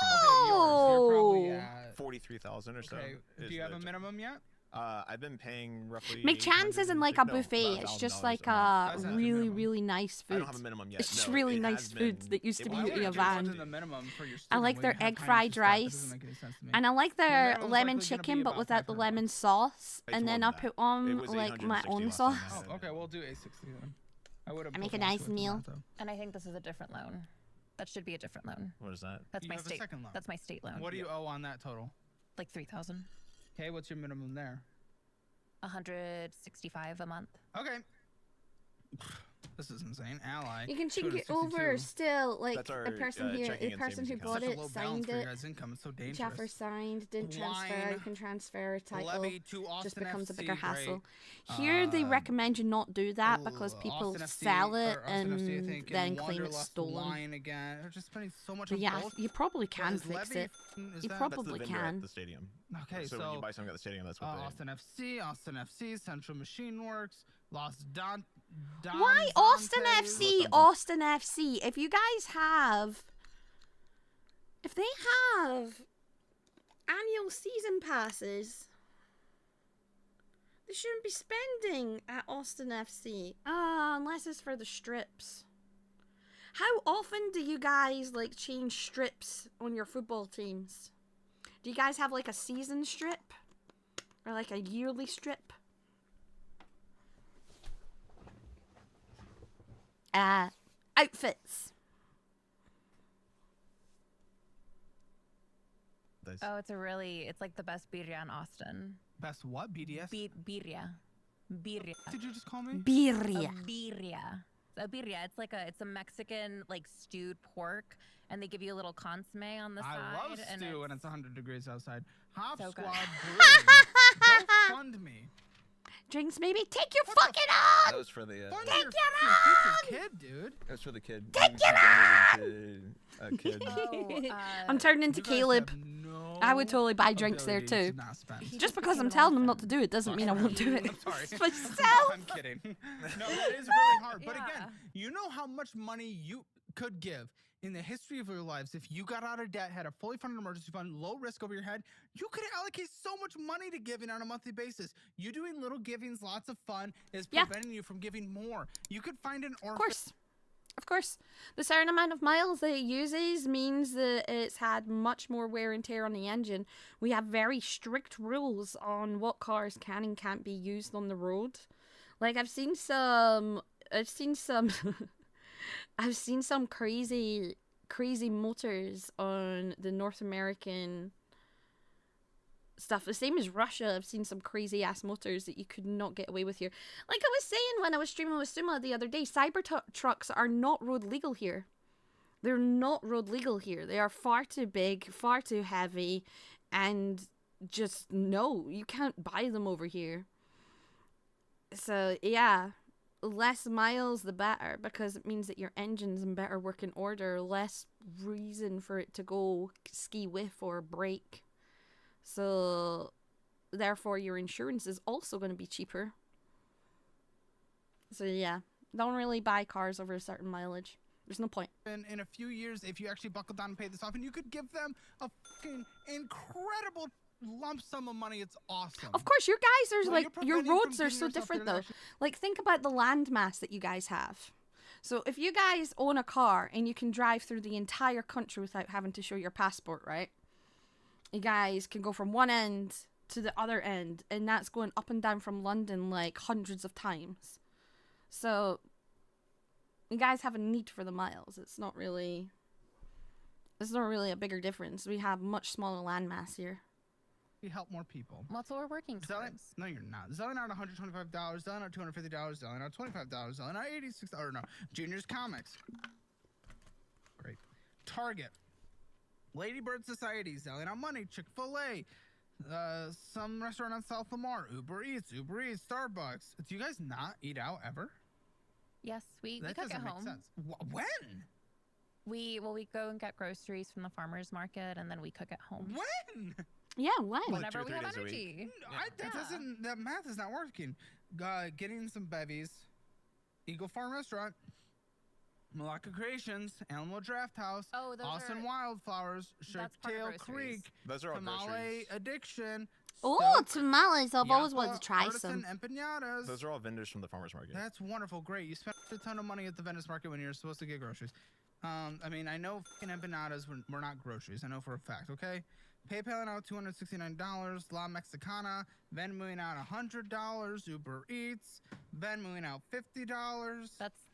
You're probably Whoa! at 43,000 or so. Okay. Do is you have the a minimum yet? I've been paying roughly. McChan's isn't like a buffet. about It's just $1,000 like a month. That's not really, minimum. really nice I food. don't have a minimum yet. It's just no, really it nice has food been- that used to it be was in a actually van. What's the minimum for your I student like when their you have egg tiny fried stuff? That rice, doesn't make any sense to me. and I like their minimum's likely lemon gonna be chicken, but about without the 500 lemon bucks. sauce. It's And more then than I'll that. put It on was like my 860 own last time sauce. I Oh, okay, we'll do 860 then. I would have. I make a nice meal. And I think this is a different loan. That should be a different loan. What is that? That's You my have a state. second loan. That's my state loan. What do you owe on that total? Like 3,000. Okay, what's your minimum there? 165 a month. Okay. This is insane. Ally. You can change it 262. over still. Like That's our, the person here, checking the and person who savings bought Such a it low balance signed for your it. guys' income. It's so dangerous. Jaffer signed, didn't transfer. Wine. You can transfer title. Levy to Austin Just becomes a FC, bigger hassle. great. Here they recommend you not do that because people Austin FC, sell it or Austin FC, I and think, then and claim it's Wanderlust stolen. Wine again. They're just spending so much But on yeah, both. you probably What can is fix Levy? it. Is You that- That's the probably vendor can. at the stadium. Okay, so when you buy something at the stadium, that's what they. Austin FC, Central Machine Works, Lost Don. Why Austin Dantes. FC? Something. Austin FC. If you guys have, if they have annual season passes, they shouldn't be spending at Austin FC. Unless it's for the strips. How often do you guys like change strips on your football teams? Do you guys have like a season strip or like a yearly strip? Outfits. Oh, it's like the best birria in Austin. Best what? BDS? Birria. Birria. What did you just call me? Birria. Birria. A birria. It's a Mexican like stewed pork, and they give you a little consomme on the side. I love and stew when it's 100 degrees outside. Hop So good. Squad Brewing. Go fund me. Drinks, maybe. Take your What the fucking That on! was for the. Fund Take your, it your future kid, dude. That was for the kid. Take You it donated to a kid. Oh, I'm turning into You guys Caleb. have no I would totally buy drinks there ability too. to not spend. He Just just because I'm became an telling them not orphan. to do it doesn't mean I won't do it. I'm sorry. It's myself. I'm kidding. No, that is really hard. But Yeah. again, you know how much money you could give in the history of your lives if you got out of debt, had a fully funded emergency fund, low risk over your head. You could allocate so much money to giving on a monthly basis. You doing little givings, lots of fun, is Yeah. preventing you from giving more. You could find an orphan. Of course. Of course. The certain amount of miles that it uses means that it's had much more wear and tear on the engine. We have very strict rules on what cars can and can't be used on the road. Like I've seen some I've seen some crazy motors on the North American stuff. The same as Russia. I've seen some crazy ass motors that you could not get away with here. Like I was saying when I was streaming with Suma the other day, trucks are not road legal here. They're not road legal here. They are far too big, far too heavy, and just no, you can't buy them over here. So yeah, less miles the better, because it means that your engine's in better working order, less reason for it to go ski whiff or break. So therefore your insurance is also going to be cheaper. So yeah, don't really buy cars over a certain mileage. There's no point. In a few years, if you actually buckle down and pay this off, and you could give them a fucking incredible lump sum of money, it's awesome. Of course, your guys are Well, like, you're your preventing roads from are getting so yourself different to the though. next- Like, think about the land mass that you guys have. So if you guys own a car and you can drive through the entire country without having to show your passport, right? You guys can go from one end to the other end, and that's going up and down from London like hundreds of times. So you guys have a need for the miles. It's not really a bigger difference. We have much smaller land mass here. We help more people. Well, that's what we're working Selling? towards. No, you're not. Selling out $125, selling out $250, selling out $25, selling out $86. No, Junior's Comics. Great. Target. Ladybird Society, selling out money. Chick-fil-A. Some restaurant on South Lamar. Uber Eats, Starbucks. Do you guys not eat out ever? Yes, we That cook doesn't at make home. sense. When? We go and get groceries from the farmers market, and then we cook at home. When? Yeah, when? Like Whenever 2 or we 3 have days a week. energy. That math is not working. Getting some bevies. Eagle Farm Restaurant. Malacca Creations, Alamo Draft House, Oh, those Austin are Wildflowers, that's part of Shirktail groceries. Creek, Those are all Tamale groceries. Addiction, Oh, tamales. I've always wanted Yapa to try artisan some. empanadas. Those are all vendors from the farmers market. That's wonderful. Great. You spent a ton of money at the vendors market when you're supposed to get groceries. I mean, I know fucking empanadas were not groceries. I know for a fact, okay? PayPaling out $269, La Mexicana, Venmoing out $100, Uber Eats, Venmoing out $50.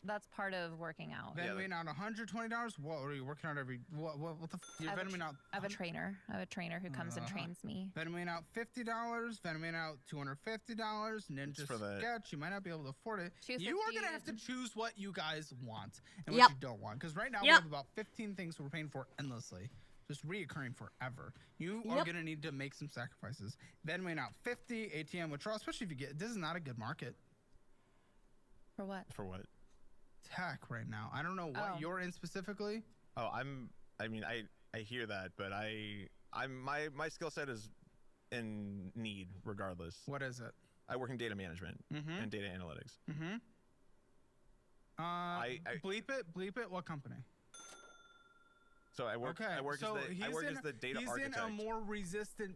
That's part of working out. Venmoing out $120. What are you working out every? What the? You're Venmoing out. I have a trainer. I have a trainer who comes and trains me. Venmoing out $50. Venmoing out $250. Ninja for the- Sketch. You might not be able to afford it. You are gonna have to choose what you guys want and Yep. what you don't want. Because right now we Yep. have about 15 things we're paying for endlessly, just reoccurring forever. You are Yep. gonna need to make some sacrifices. Venmoing out 50. ATM withdrawal, especially if you get. This is not a good market. For what? For what? Tech right now. I don't know what Oh. you're in specifically. Oh, I mean, I hear that, but my skill set is in need regardless. What is it? I work in data management and data analytics. Mm-hmm. Bleep it. Bleep it. What company? So I work. Okay. I work so as the data he's architect. in a more resistant,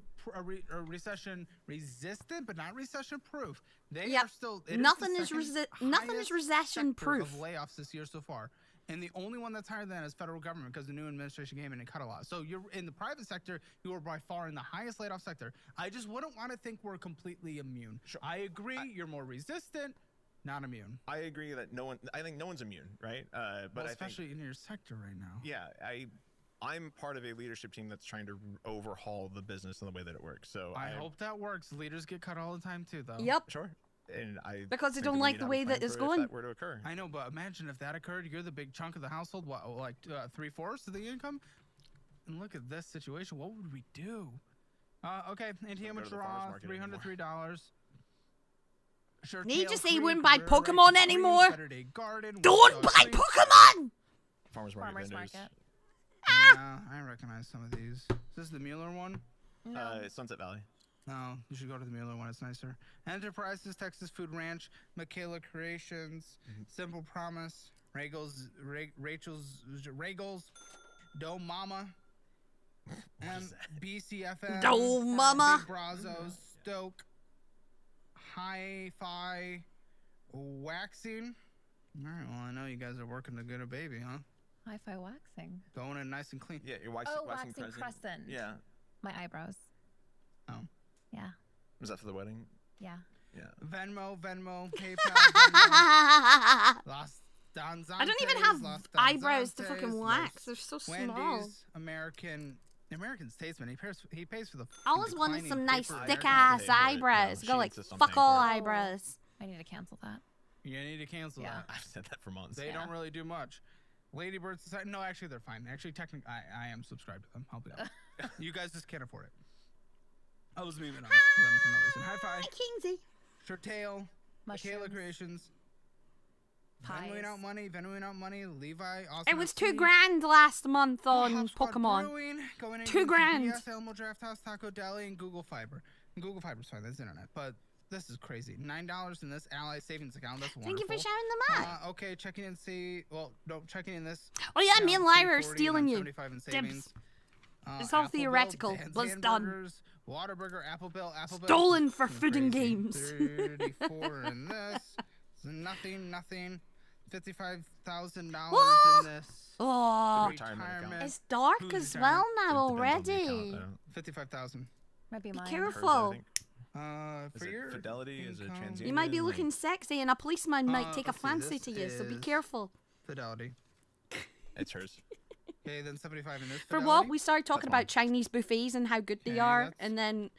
recession resistant, but not recession proof. They Yep. are still. Nothing is nothing is recession proof. Of layoffs this year so far, and the only one that's higher than that is federal government because the new administration came in and cut a lot. So you're in the private sector. You are by far in the highest laid off sector. I just wouldn't want to think we're completely immune. Sure. I agree. You're more resistant, not immune. I agree that I think no one's immune, right? But Well, I especially think, in your sector right now. yeah, I'm part of a leadership team that's trying to overhaul the business and the way that it works. So I hope that works. Leaders get cut all the time too, though. Yep. Sure. And Because they think don't we like need the to have a way that plan it's for going. If that were to occur. I know, but imagine if that occurred. You're the big chunk of the household, what, like 3/4 of the income? And look at this situation. What would we do? Okay, ATM go to the farmer's withdrawal, market anymore. $303. Sure. Need Tail to say you Creek, wouldn't buy River Pokemon Righteous anymore? Green, Saturday Garden, Don't Wichita buy Creek. Pokemon! Farmers Farmers vendors. market. Yeah, I recognize some of these. Is this the Mueller one? No. Sunset Valley. No, you should go to the Mueller one. It's nicer. Enterprises, Texas Food Ranch, Michaela Creations, Simple Promise, Rachel's, Doe Mama, BCFM, Doe Mama. Big Brazos, Stoke, Hi-Fi, Waxing. All right, well, I know you guys are working to get a baby, huh? Hi-fi waxing. Going in nice and clean. Yeah, your waxing, Oh, waxing crescent. Yeah. My eyebrows. Oh. Yeah. Was that for the wedding? Yeah. Yeah. Venmo, PayPal, Venmo, Los Donzantes, I don't even have Los eyebrows to Donzantes, fucking wax. They're so Los small. Wendy's, American Statesman. He pays for the. I always fucking wanted some declining nice paper thick air ass conditioner. eyebrows. No, Go she like insists on fuck paying all for it. eyebrows. I need to cancel that. You need to cancel Yeah. that. I've said that for months. They Yeah. don't really do much. Ladybird Society. No, actually, they're fine. Actually, technically, I am subscribed to them. I'll be honest. You guys just can't afford it. I was moving on to them for no reason. High five. Kingsy. Shirtail. Michaela Mushrooms. Creations. Pies. Venmoing out money. Levi. Awesome. It was FC, $2,000 last month on Hopscotch Pokemon. Brewing, going in $2,000. UPS, Elmo Draft House, Taco Deli, and Google Fiber. And Google Fiber's fine. That's internet, but this is crazy. $9 in this Ally savings account. That's wonderful. Thank you for showing them up. Okay, checking in. Checking in this. Oh yeah, me and account, Lyra are 340, stealing you. 75 in savings. It's all Appleville, theoretical. Dan's Was done. Hamburgers, Whataburger, Appleville. Stolen for Nothing food and crazy. games. 34 in this. Nothing. $55,000 What? in this. Oh, Retirement account. it's dark Who's as retirement? well now It depends on the already. account, though. 55,000. Might be Be mine. careful. Hers, I think. For Is it your Fidelity? Is it income- TransUnion? You might be Like- looking sexy, and a policeman might take a let's see, fancy this to you. So be is- careful. Fidelity. It's hers. Okay, then 75 in this. For Fidelity. what? We started talking That's about fine. Chinese buffets and how good they Okay, are, that's- and then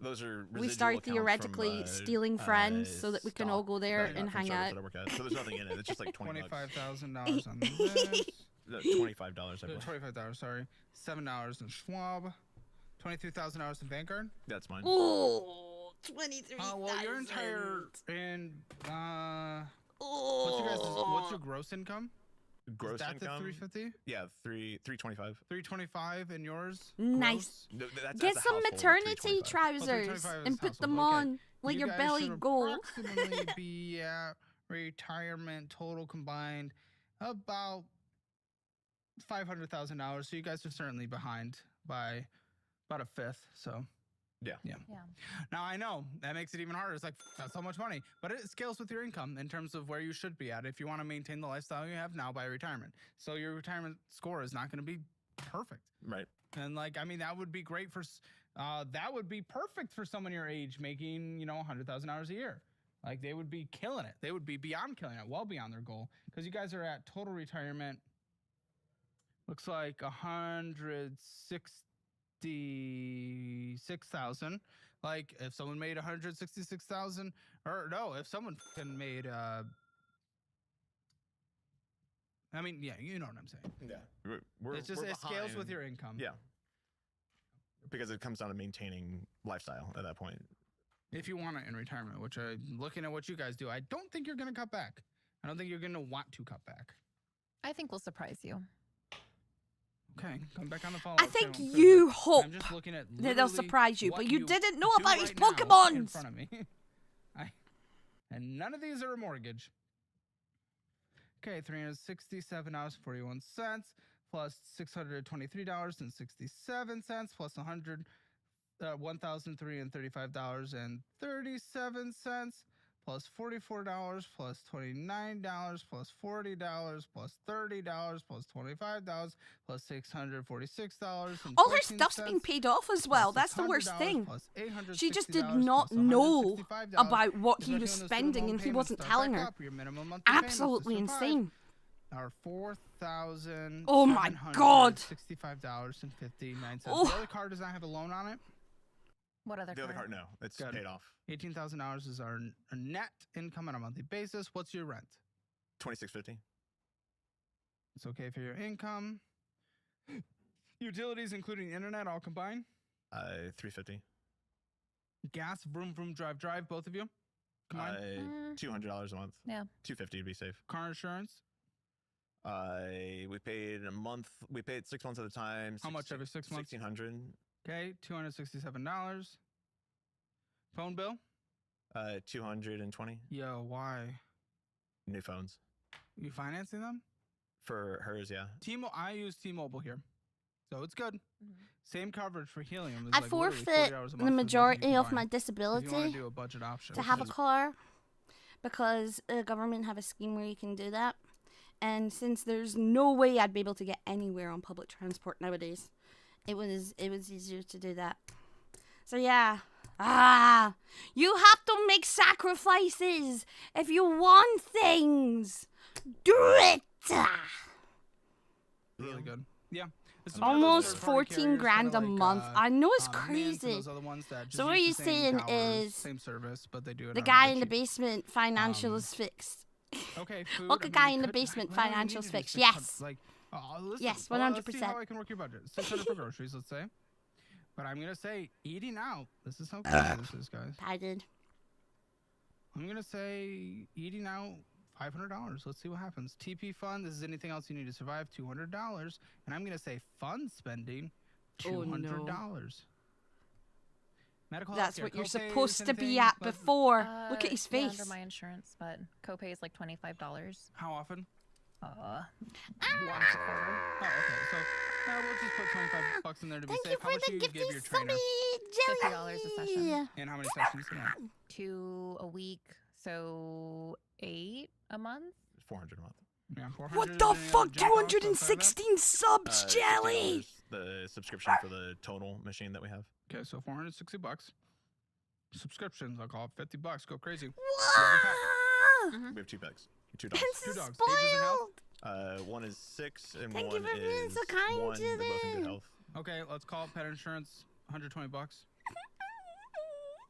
Those are we residual start accounts theoretically from, stealing friends so that we can all go there that I and got from hang service out. that I work at. So there's nothing in it. It's just like $20. $25,000 on this. $25, I believe. $25. Sorry. $7 in Schwab. $23,000 in Vanguard. That's mine. Oh, 23. Well, your entire and Oh. what's your gross income? Gross Is that income? the 350? Yeah, 325. 325 and yours? Nice. No, that's Get as a some household, maternity 325. trousers 325 and is put them household, okay. on. Let You your guys belly should go. approximately be at retirement total combined about $500,000. So you guys are certainly behind by about a fifth. So Yeah. Now I know that makes it even harder. It's like that's so much money, but it scales with your income in terms of where you should be at if you want to maintain the lifestyle you have now by retirement. So your retirement score is not going to be perfect, Right. and like I mean that would be great for that would be perfect for someone your age making $100,000 a year. Like they would be killing it. They would be beyond killing it, well beyond their goal because you guys are at total retirement. Looks like 166,000. Like if someone made 166,000, or no, if someone made I mean, yeah, you know what I'm saying. Yeah. It scales behind. with your income. Yeah. Because it comes down to maintaining lifestyle at that point. If you want it in retirement, which looking at what you guys do, I don't think you're going to cut back. I don't think you're going to want to cut back. I think we'll surprise you. Okay, come back on the follow-up. I think channel. you hope I'm just looking at that they'll literally surprise you, what but you didn't know do about his right now in Pokemons. front of me. And none of these are a mortgage. Okay, $367.41 plus $623.67 plus $1,335.37 plus $44 plus $29 plus $40 plus $30 plus $25 plus $646. All her stuff's being paid off as well. That's the worst thing. She just did not know about what he was spending and he wasn't telling her. Absolutely insane. Are $4,000. Oh my God. $65.59. Oh. The other card does not have a loan on it. What other The other card? card, no, it's Good. paid off. $18,000 is our net income on a monthly basis. What's your rent? $2,650. It's okay for your income. Utilities, including internet, all combined. $350. Gas, vroom, vroom, drive, drive, both of you. Combined. $200 a month. Yeah. $250 to be safe. Car insurance. We paid a month. We paid 6 months at a time. How much every 6 months? $1,600. Okay, $267. Phone bill. 220. Yo, why? New phones You financing them? for hers. Yeah. I use T-Mobile here, so it's good. Same coverage for helium. I It's like literally forfeit $40 a month the for both of you majority of my combined. If you want to disability do a budget option, to have a car because the government have a scheme where you can do that. And since there's no way I'd be able to get anywhere on public transport nowadays, it was easier to do that. So yeah. You have to make sacrifices if you want things. Do it. really good. Yeah. This is one of those Almost third-party 14 carriers, grand kinda a like, month. I know it's Mint and crazy. those other ones that just So what use you're the same saying towers, is same service, but they do it The on guy the in the cheap. basement financial is fixed. Okay, food. Look, I a mean, guy we in the could- basement well, we need financial's to do fixed. 600, Yes. Like, listen, Yes, well, let's see 100%. how I can work your budget. 600 for groceries, let's say. But I'm gonna say eating out. This is how crazy this is, guys. I did. I'm gonna say eating out. $500. Let's see what happens. TP fund. This is anything else you need to survive. $200. And I'm gonna say fund spending. $200. Medical That's healthcare, what you're co-pays, supposed to be anything, at but before. Look at his Yeah, face. under my insurance, but copay is like $25. How often? Once a quarter. Oh, okay. So we'll just put $25 in there to be Thank safe. you How for much do the you give gifty your trainer? subby jelly. $50 a session. And how many sessions in that? 2 a week, so 8 a month. 400 a month. Yeah, 400. What the fuck? 216 subs, jelly. $50 the subscription for the total machine that we have. Okay, so $460. Subscriptions, I'll call it $50. Go crazy. What? We have 2 pets. 2 dogs. Prince Two is dogs. Ages and health? spoiled. One is 6 and Thank one you for being is so kind 1. to They're both in them. good health. Okay, let's call it pet insurance. $120.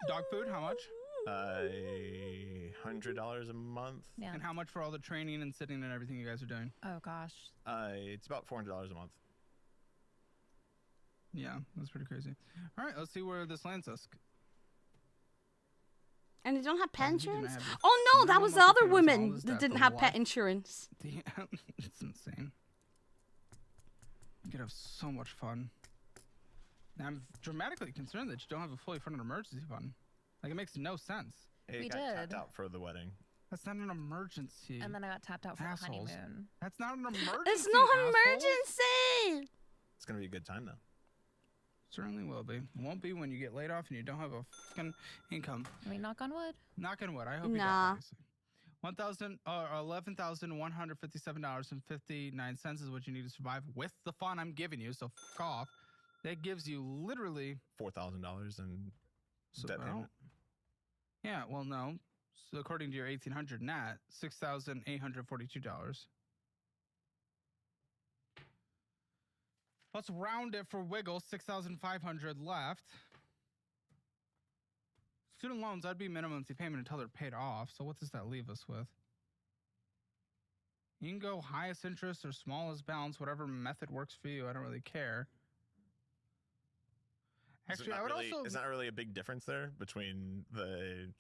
Dog food, how much? $100 a month. Yeah. And how much for all the training and sitting and everything you guys are doing? Oh gosh. It's about $400 a month. Yeah, that's pretty crazy. All right, let's see where this lands us. And they don't have pet Oh, he didn't insurance? have this Oh no, that minimum was the monthly other payments, all woman this, that that, didn't the have what? pet insurance. Damn, it's insane. You could have so much fun. Now, I'm dramatically concerned that you don't have a fully funded emergency fund. Like, it makes no sense. It We got tapped did. out for the wedding. That's not an emergency. And then I got tapped out for Assholes. the honeymoon. That's not an emergency. It's no asshole. emergency. It's gonna be a good time though. Certainly will be. It won't be when you get laid off and you don't have a fucking income. I mean, knock on wood. Knock on wood. I hope you Nah. don't. Obviously. $11,157.59 is what you need to survive with the fun I'm giving you. So fuck off. That gives you literally $4,000 in so debt payment. Yeah, well, no. So according to your 1,800 net, $6,842. Let's round it for wiggle. 6,500 left. Student loans, that'd be minimum monthly payment until they're paid off. So what does that leave us with? You can go highest interest or smallest balance, whatever method works for you. I don't really care. Actually, I would also. Is not really a big difference there between the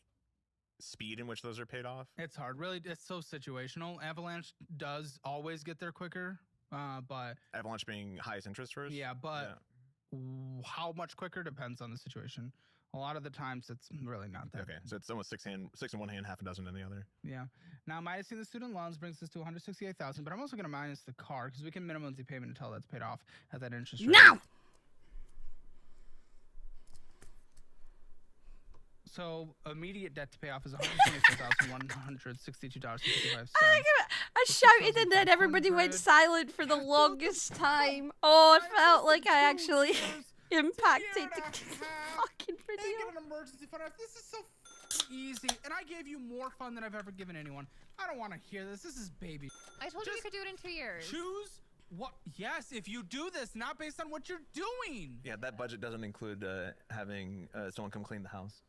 speed in which those are paid off? It's hard. Really, it's so situational. Avalanche does always get there quicker, but Avalanche being highest interest first? yeah, but how much quicker depends on the situation. A lot of the times, it's really not that. Okay, so it's almost six in one hand, half a dozen in the other. Yeah. Now, minusing the student loans brings us to $168,000, but I'm also going to minus the car because we can minimum monthly payment until that's paid off at that interest rate. No! So immediate debt to pay off is $124,162.55. I shouted and then everybody went silent for the longest time. Oh, I felt like I actually impacted the fucking They video. get an emergency fund. This is so easy, and I gave you more fun than I've ever given anyone. I don't want to hear this. This is baby. I told you we could do it in 2 years. Choose what? Yes, if you do this, not based on what you're doing. Yeah, that budget doesn't include having someone come clean the house.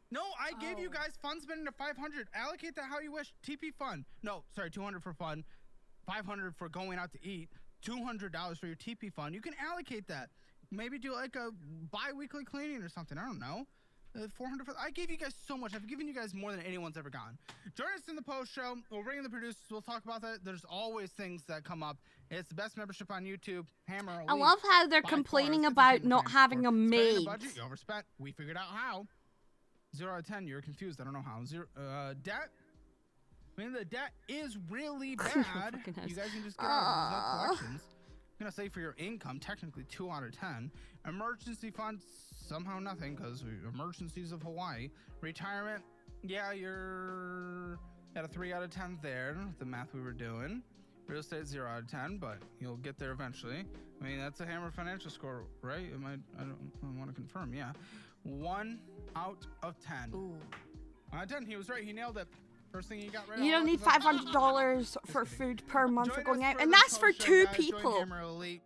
No, I gave you guys fun spending to 500. Allocate that how you wish. TP fun. No, sorry, 200 for fun, 500 for going out to eat, $200 for your TP fund. You can allocate that. Maybe do like a bi-weekly cleaning or something. I don't know. 400 for, I gave you guys so much. I've given you guys more than anyone's ever gotten. Join us in the post show. We'll bring in the producers. We'll talk about that. There's always things that come up. It's the best membership on YouTube. Hammer. I love how they're by complaining far, about 50% not having a Spending the maid. budget, you overspent. We figured out how. 0 out of 10. You're confused. I don't know how. Debt. I mean, the debt is really bad. Fucking You house. guys can just get out of it. There's no collections. I'm gonna say for your income, technically 2 out of 10. Emergency funds, somehow nothing, because emergencies of Hawaii. Retirement, yeah, you're at a 3 out of 10 there. The math we were doing. Real estate 0 out of 10, but you'll get there eventually. I mean, that's a Hammer financial score, right? I want to confirm. Yeah, 1 out of 10. Ooh. 1 out of 10. He was right. He nailed it. First thing you got right. You don't need $500 for food per month for going out, and the that's for post show, 2 guys. Join people. Hammer Elite.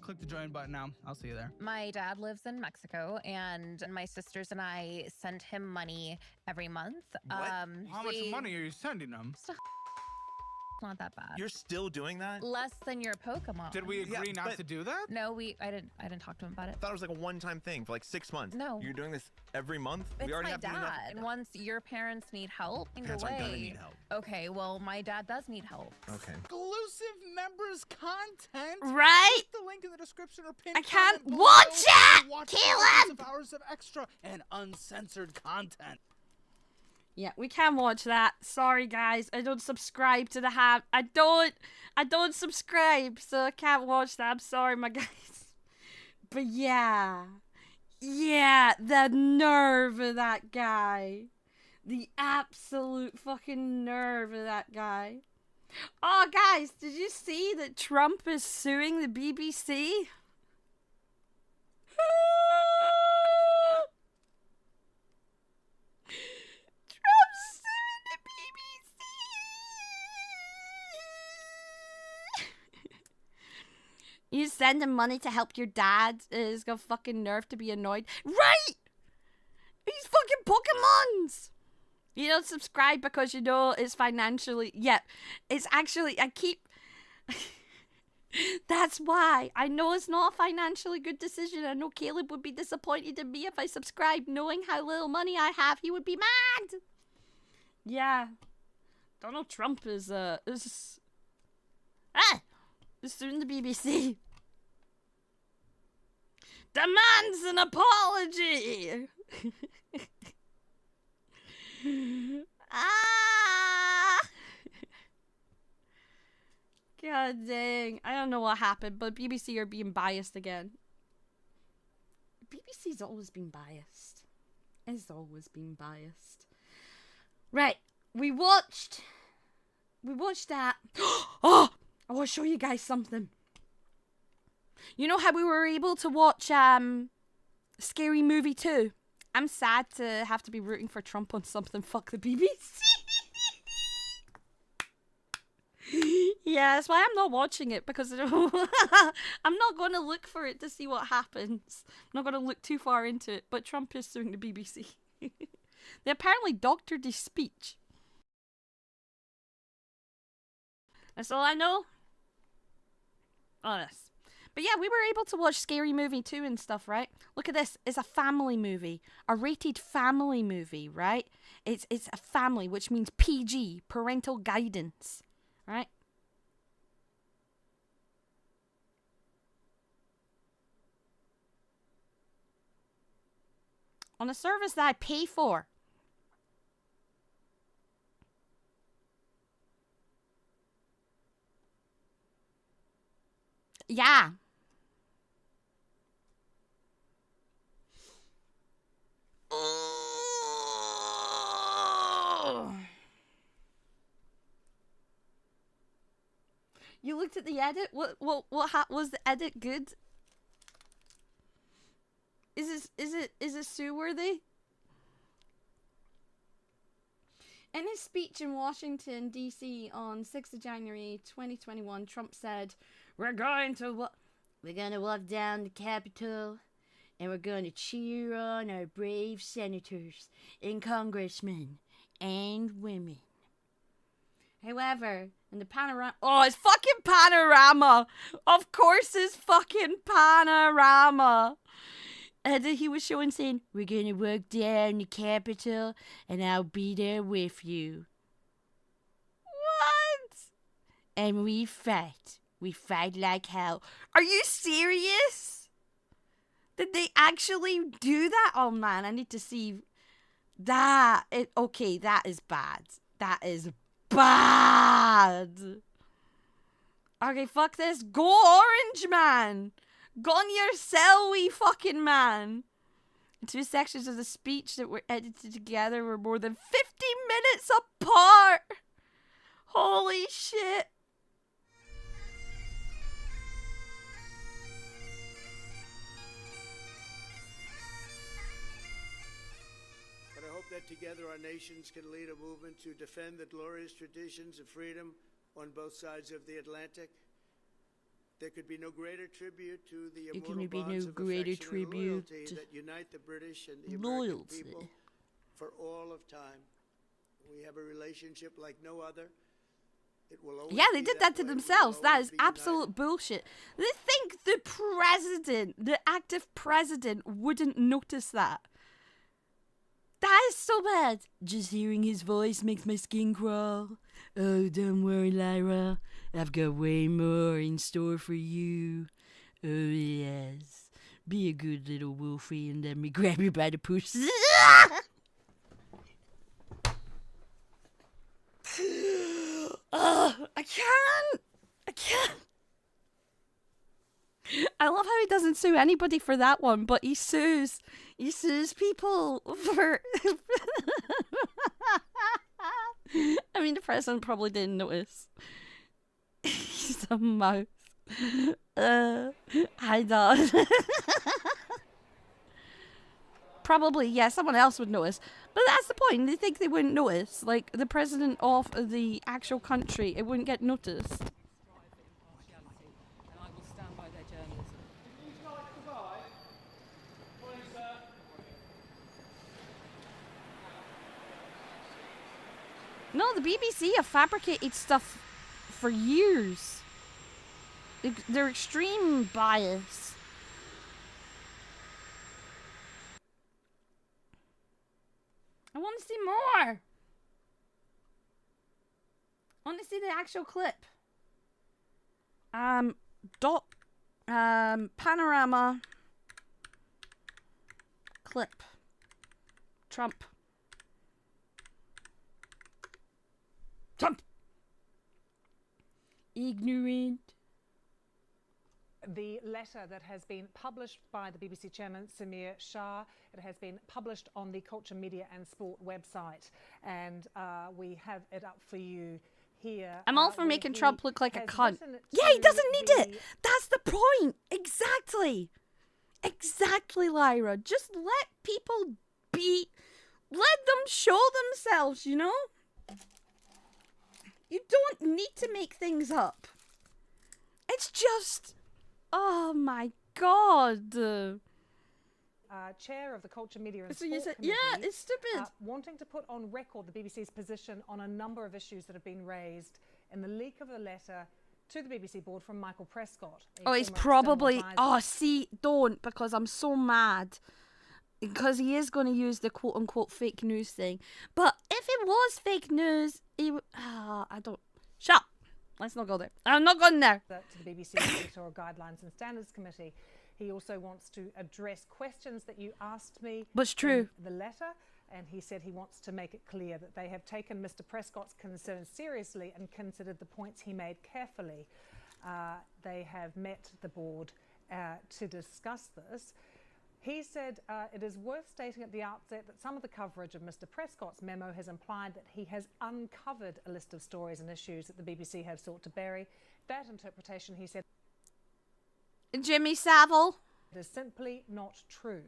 Click the join button now. I'll see you there. My dad lives in Mexico, and my sisters and I send him money every month. What? How much money are you sending them? Not that bad. You're still doing that? Less than your Pokemon. Did we agree Yeah, not but- to do that? No, I didn't talk to him about it. I thought it was like a one-time thing for like 6 months. No. You're doing this every month? It's we already my have to do enough. dad. And once your parents need help, Parents aren't gonna need help. Okay, well, my dad does need help. Okay. Exclusive members content. Right? Click the link in the description or pin. I can't comment watch below it! to watch Caleb! hundreds of hours of extra and uncensored content. Yeah, we can watch that. Sorry, guys. I don't subscribe to the I don't subscribe, so I can't watch that. I'm sorry, my guys. But yeah. Yeah, the nerve of that guy. The absolute fucking nerve of that guy. Oh, guys, did you see that Trump is suing the BBC? Trump's suing the BBC. You send him money to help your dad. He's got fucking nerve to be annoyed. Right! These fucking Pokemons! You don't subscribe because you know it's financially... Yeah, it's actually... That's why. I know it's not a financially good decision. I know Caleb would be disappointed in me if I subscribed, knowing how little money I have. He would be mad. Yeah. Donald Trump is suing the BBC. Demands an apology. Ah! God dang. I don't know what happened, but BBC are being biased again. BBC's always been biased. It's always been biased. Right, we watched that. Oh, I want to show you guys something. You know how we were able to watch Scary Movie 2? I'm sad to have to be rooting for Trump on something. Fuck the BBC. Yeah, that's why I'm not watching it, because I'm not going to look for it to see what happens. I'm not going to look too far into it, but Trump is suing the BBC. They apparently doctored his speech. That's all I know. Honest. But yeah, we were able to watch Scary Movie 2 and stuff, right? Look at this. It's a family movie. A rated family movie, right? It's a family, which means PG, parental guidance, right? On a service that I pay for. Yeah. You looked at the edit? What was the edit good? Is it sue worthy? In his speech in Washington, D.C. on 6th of January 2021, Trump said, we're going to walk down the Capitol and we're going to cheer on our brave senators and congressmen and women. However, in the panorama... Oh, it's fucking Panorama! Of course it's fucking Panorama! And then he was showing saying, we're going to walk down the Capitol and I'll be there with you. What? And we fight. We fight like hell. Are you serious? Did they actually do that? Oh man, I need to see that. Okay, that is bad. That is bad. Okay, fuck this. Go Orange, man. Gone yourself, wee fucking man. Two sections of the speech that were edited together were more than 50 minutes apart. Holy shit. But I hope that together our nations can lead a movement to defend the glorious traditions of freedom on both sides of the Atlantic. There could be no greater tribute to the immortal bonds of affection and loyalty that unite the British and the American people for all of time. We have a relationship like no other. It will always yeah, they did that to themselves. That is absolute bullshit. They think the president, the active president, wouldn't notice that. That is so bad. Just hearing his voice makes my skin crawl. Oh, don't worry, Lyra. I've got way more in store for you. Oh, yes. Be a good little wolfie and let me grab you by the puss. I can't. I love how he doesn't sue anybody for that one, but he sues people for... I mean, the president probably didn't notice. He's a mouse. Hi, dog. Probably, yeah, someone else would notice. But that's the point. They think they wouldn't notice. Like, the president of the actual country, it wouldn't get noticed. No, the BBC have fabricated stuff for years. They're extreme bias. I want to see more. I want to see the actual clip. Panorama clip. Trump. Ignorant. the letter that has been published by the BBC chairman, Samir Shah. It has been published on the Culture, Media and Sport website. And we have it up for you here. I'm all for making Trump look like a cunt. Yeah, he to doesn't need the- it. That's the point. Exactly. Exactly, Lyra. Just let people be. Let them show themselves, you know? You don't need to make things up. It's just... Oh my god. Chair of the Culture, Media and So Sport you said, Committee, yeah, it's stupid. wanting to put on record the BBC's position on a number of issues that have been raised in the leak of a letter to the BBC board from Michael Prescott. Oh, he's former external probably... advisor. Oh, see, don't, because I'm so mad. Because he is going to use the quote-unquote fake news thing. But if it was fake news, I don't... Shut up. Let's not go there. I'm not going there. To the BBC Editorial Guidelines and Standards Committee. He also wants to address questions that you asked me. But it's true. In the letter, and he said he wants to make it clear that they have taken Mr. Prescott's concerns seriously and considered the points he made carefully. They have met the board to discuss this. He said it is worth stating at the outset that some of the coverage of Mr. Prescott's memo has implied that he has uncovered a list of stories and issues that the BBC have sought to bury. That interpretation, he said, Jimmy Savile. is simply not true.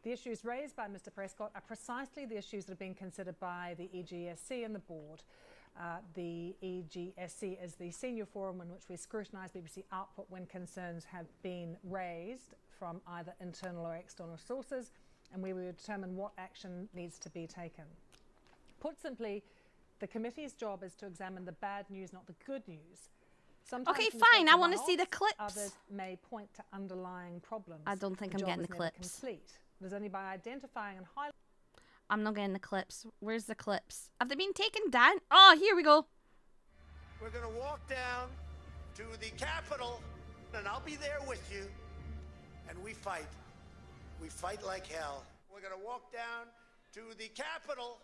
The issues raised by Mr. Prescott are precisely the issues that are being considered by the EGSC and the board. The EGSC is the senior forum in which we scrutinise BBC output when concerns have been raised from either internal or external sources, and we will determine what action needs to be taken. Put simply, the committee's job is to examine the bad news, not the good news. Sometimes Okay, mistakes fine, are I want to see the one-offs, clips. Others may point to underlying problems. I don't think The I'm job getting is the never clips. complete. It is only by identifying and highlighting. I'm not getting the clips. Where's the clips? Have they been taken down? Oh, here we go. We're going to walk down to the Capitol, and I'll be there with you. And we fight. We fight like hell. We're going to walk down to the Capitol,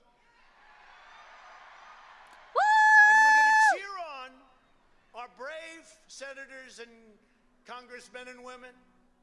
and we're going to cheer on our brave senators and congressmen and women.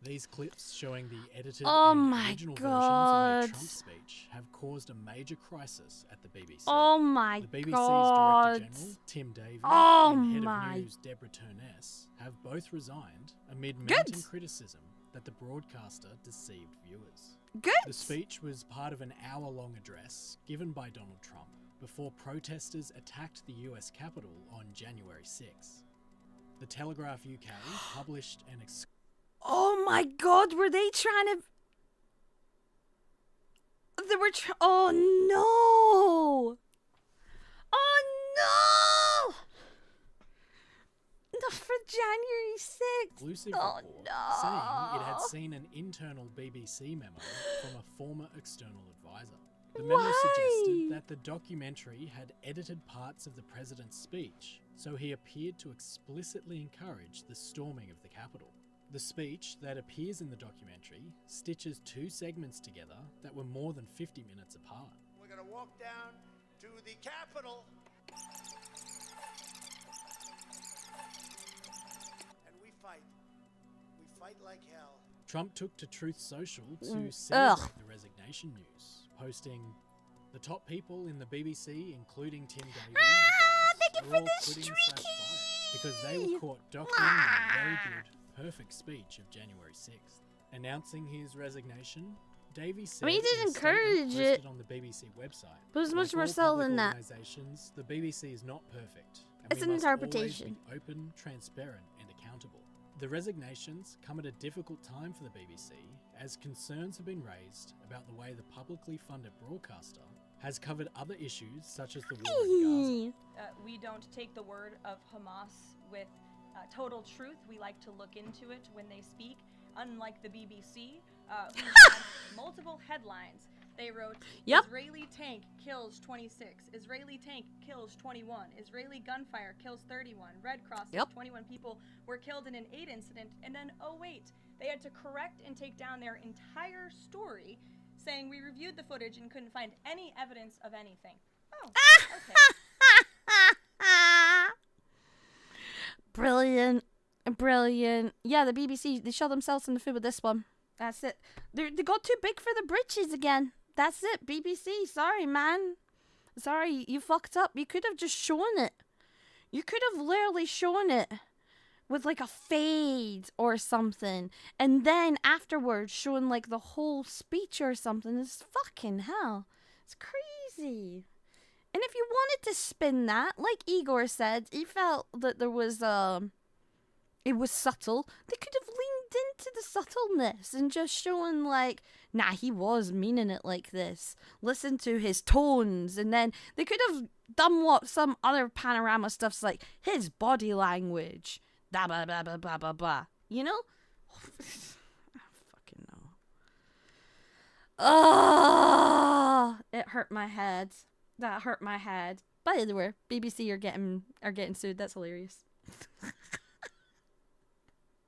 These clips showing the edited Oh and my original God. versions of the Trump speech have caused a major crisis at the BBC. Oh my The BBC's god. Director General, Tim Davies, Oh and Head my- of News, Deborah Turness, have both resigned amid Good. mounting criticism that the broadcaster deceived viewers. Good. The speech was part of an hour-long address given by Donald Trump before protesters attacked the US Capitol on January 6. The Telegraph UK published an Oh my god, were they trying to... They were oh no! Oh no! Not for January 6th. exclusive Oh report no! saying it had seen an internal BBC memo from a former external advisor. The memo Why? suggested that the documentary had edited parts of the president's speech, so he appeared to explicitly encourage the storming of the Capitol. The speech that appears in the documentary stitches two segments together that were more than 50 minutes apart. We're going to walk down to the Capitol, and we fight. We fight like hell. Trump took to Truth Social to Ugh. celebrate the resignation news, posting, "The top people in the BBC, including Tim Davies, thank you are for all the quitting streaky. /fired because they were caught doctoring the very good, perfect speech of January 6th." Announcing his resignation, Davies said I mean, he did in a statement encourage it. posted on the BBC website, But it's much "Like more all subtle public than that. organisations, the BBC is not perfect. And It's we an must always interpretation. be open, transparent and accountable." The resignations come at a difficult time for the BBC, as concerns have been raised about the way the publicly funded broadcaster has covered other issues such as the war in Gaza. We don't take the word of Hamas with total truth. We like to look into it when they speak, unlike the BBC, who had multiple headlines. They wrote, Yep. Israeli tank kills 26, Israeli tank kills 21, Israeli gunfire kills 31, Red Cross, Yep. 21 people were killed in an aid incident, and then, oh wait, they had to correct and take down their entire story, saying we reviewed the footage and couldn't find any evidence of anything. Oh, okay. Brilliant. Brilliant. Yeah, the BBC, they shot themselves in the foot with this one. That's it. They got too big for the britches again. That's it, BBC. Sorry, man. Sorry, you fucked up. You could have just shown it. You could have literally shown it with like a fade or something. And then afterwards showing like the whole speech or something. It's fucking hell. It's crazy. And if you wanted to spin that, like Igor said, he felt that there was it was subtle. They could have leaned into the subtleness and just shown like, nah, he was meaning it like this. Listen to his tones. And then they could have done what some other panorama stuff's like, his body language. Da ba ba ba ba ba ba. You know? I fucking know. Oh, it hurt my head. That hurt my head. By the way, BBC are getting sued. That's hilarious.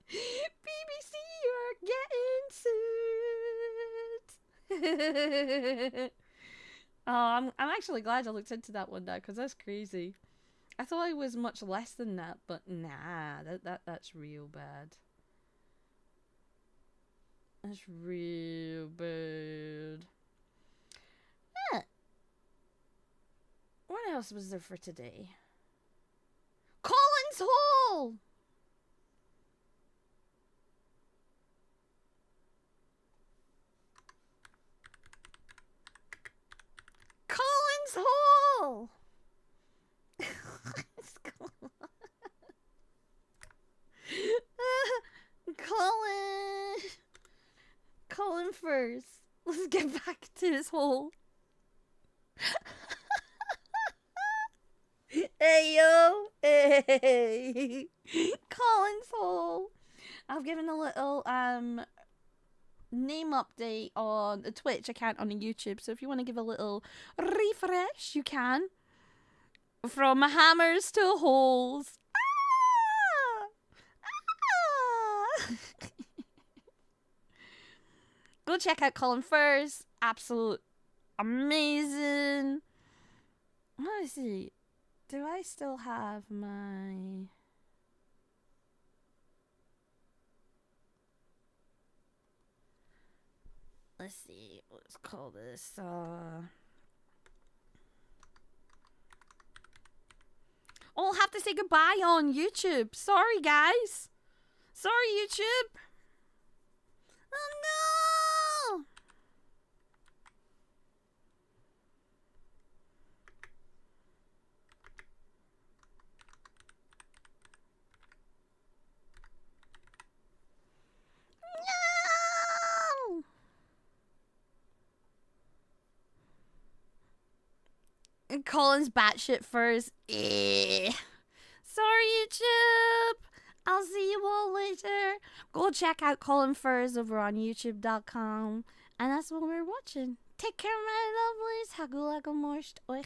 BBC, you're getting sued. Oh, I'm actually glad I looked into that one now, because that's crazy. I thought it was much less than that, but nah, that's real bad. That's real bad. Yeah. What else was there for today? Collins Hall! Collins Hall! Colin first. Let's get back to his hole. Hey yo, hey, Colin's hole. I've given a little name update on the Twitch account on the YouTube, so if you want to give a little refresh, you can. From hammers to holes. Ah! Go check out Colin first. Absolute amazing. Let me see. Do I still have my... Let's see. Let's call this, I'll have to say goodbye on YouTube. Sorry, guys. Sorry, YouTube. Oh, no! No! And Colin's batshit first. Sorry, YouTube. I'll see you all later. Go check out Colin Furs over on YouTube.com. And that's what we're watching. Take care, my lovelies. Hagulagamorst euch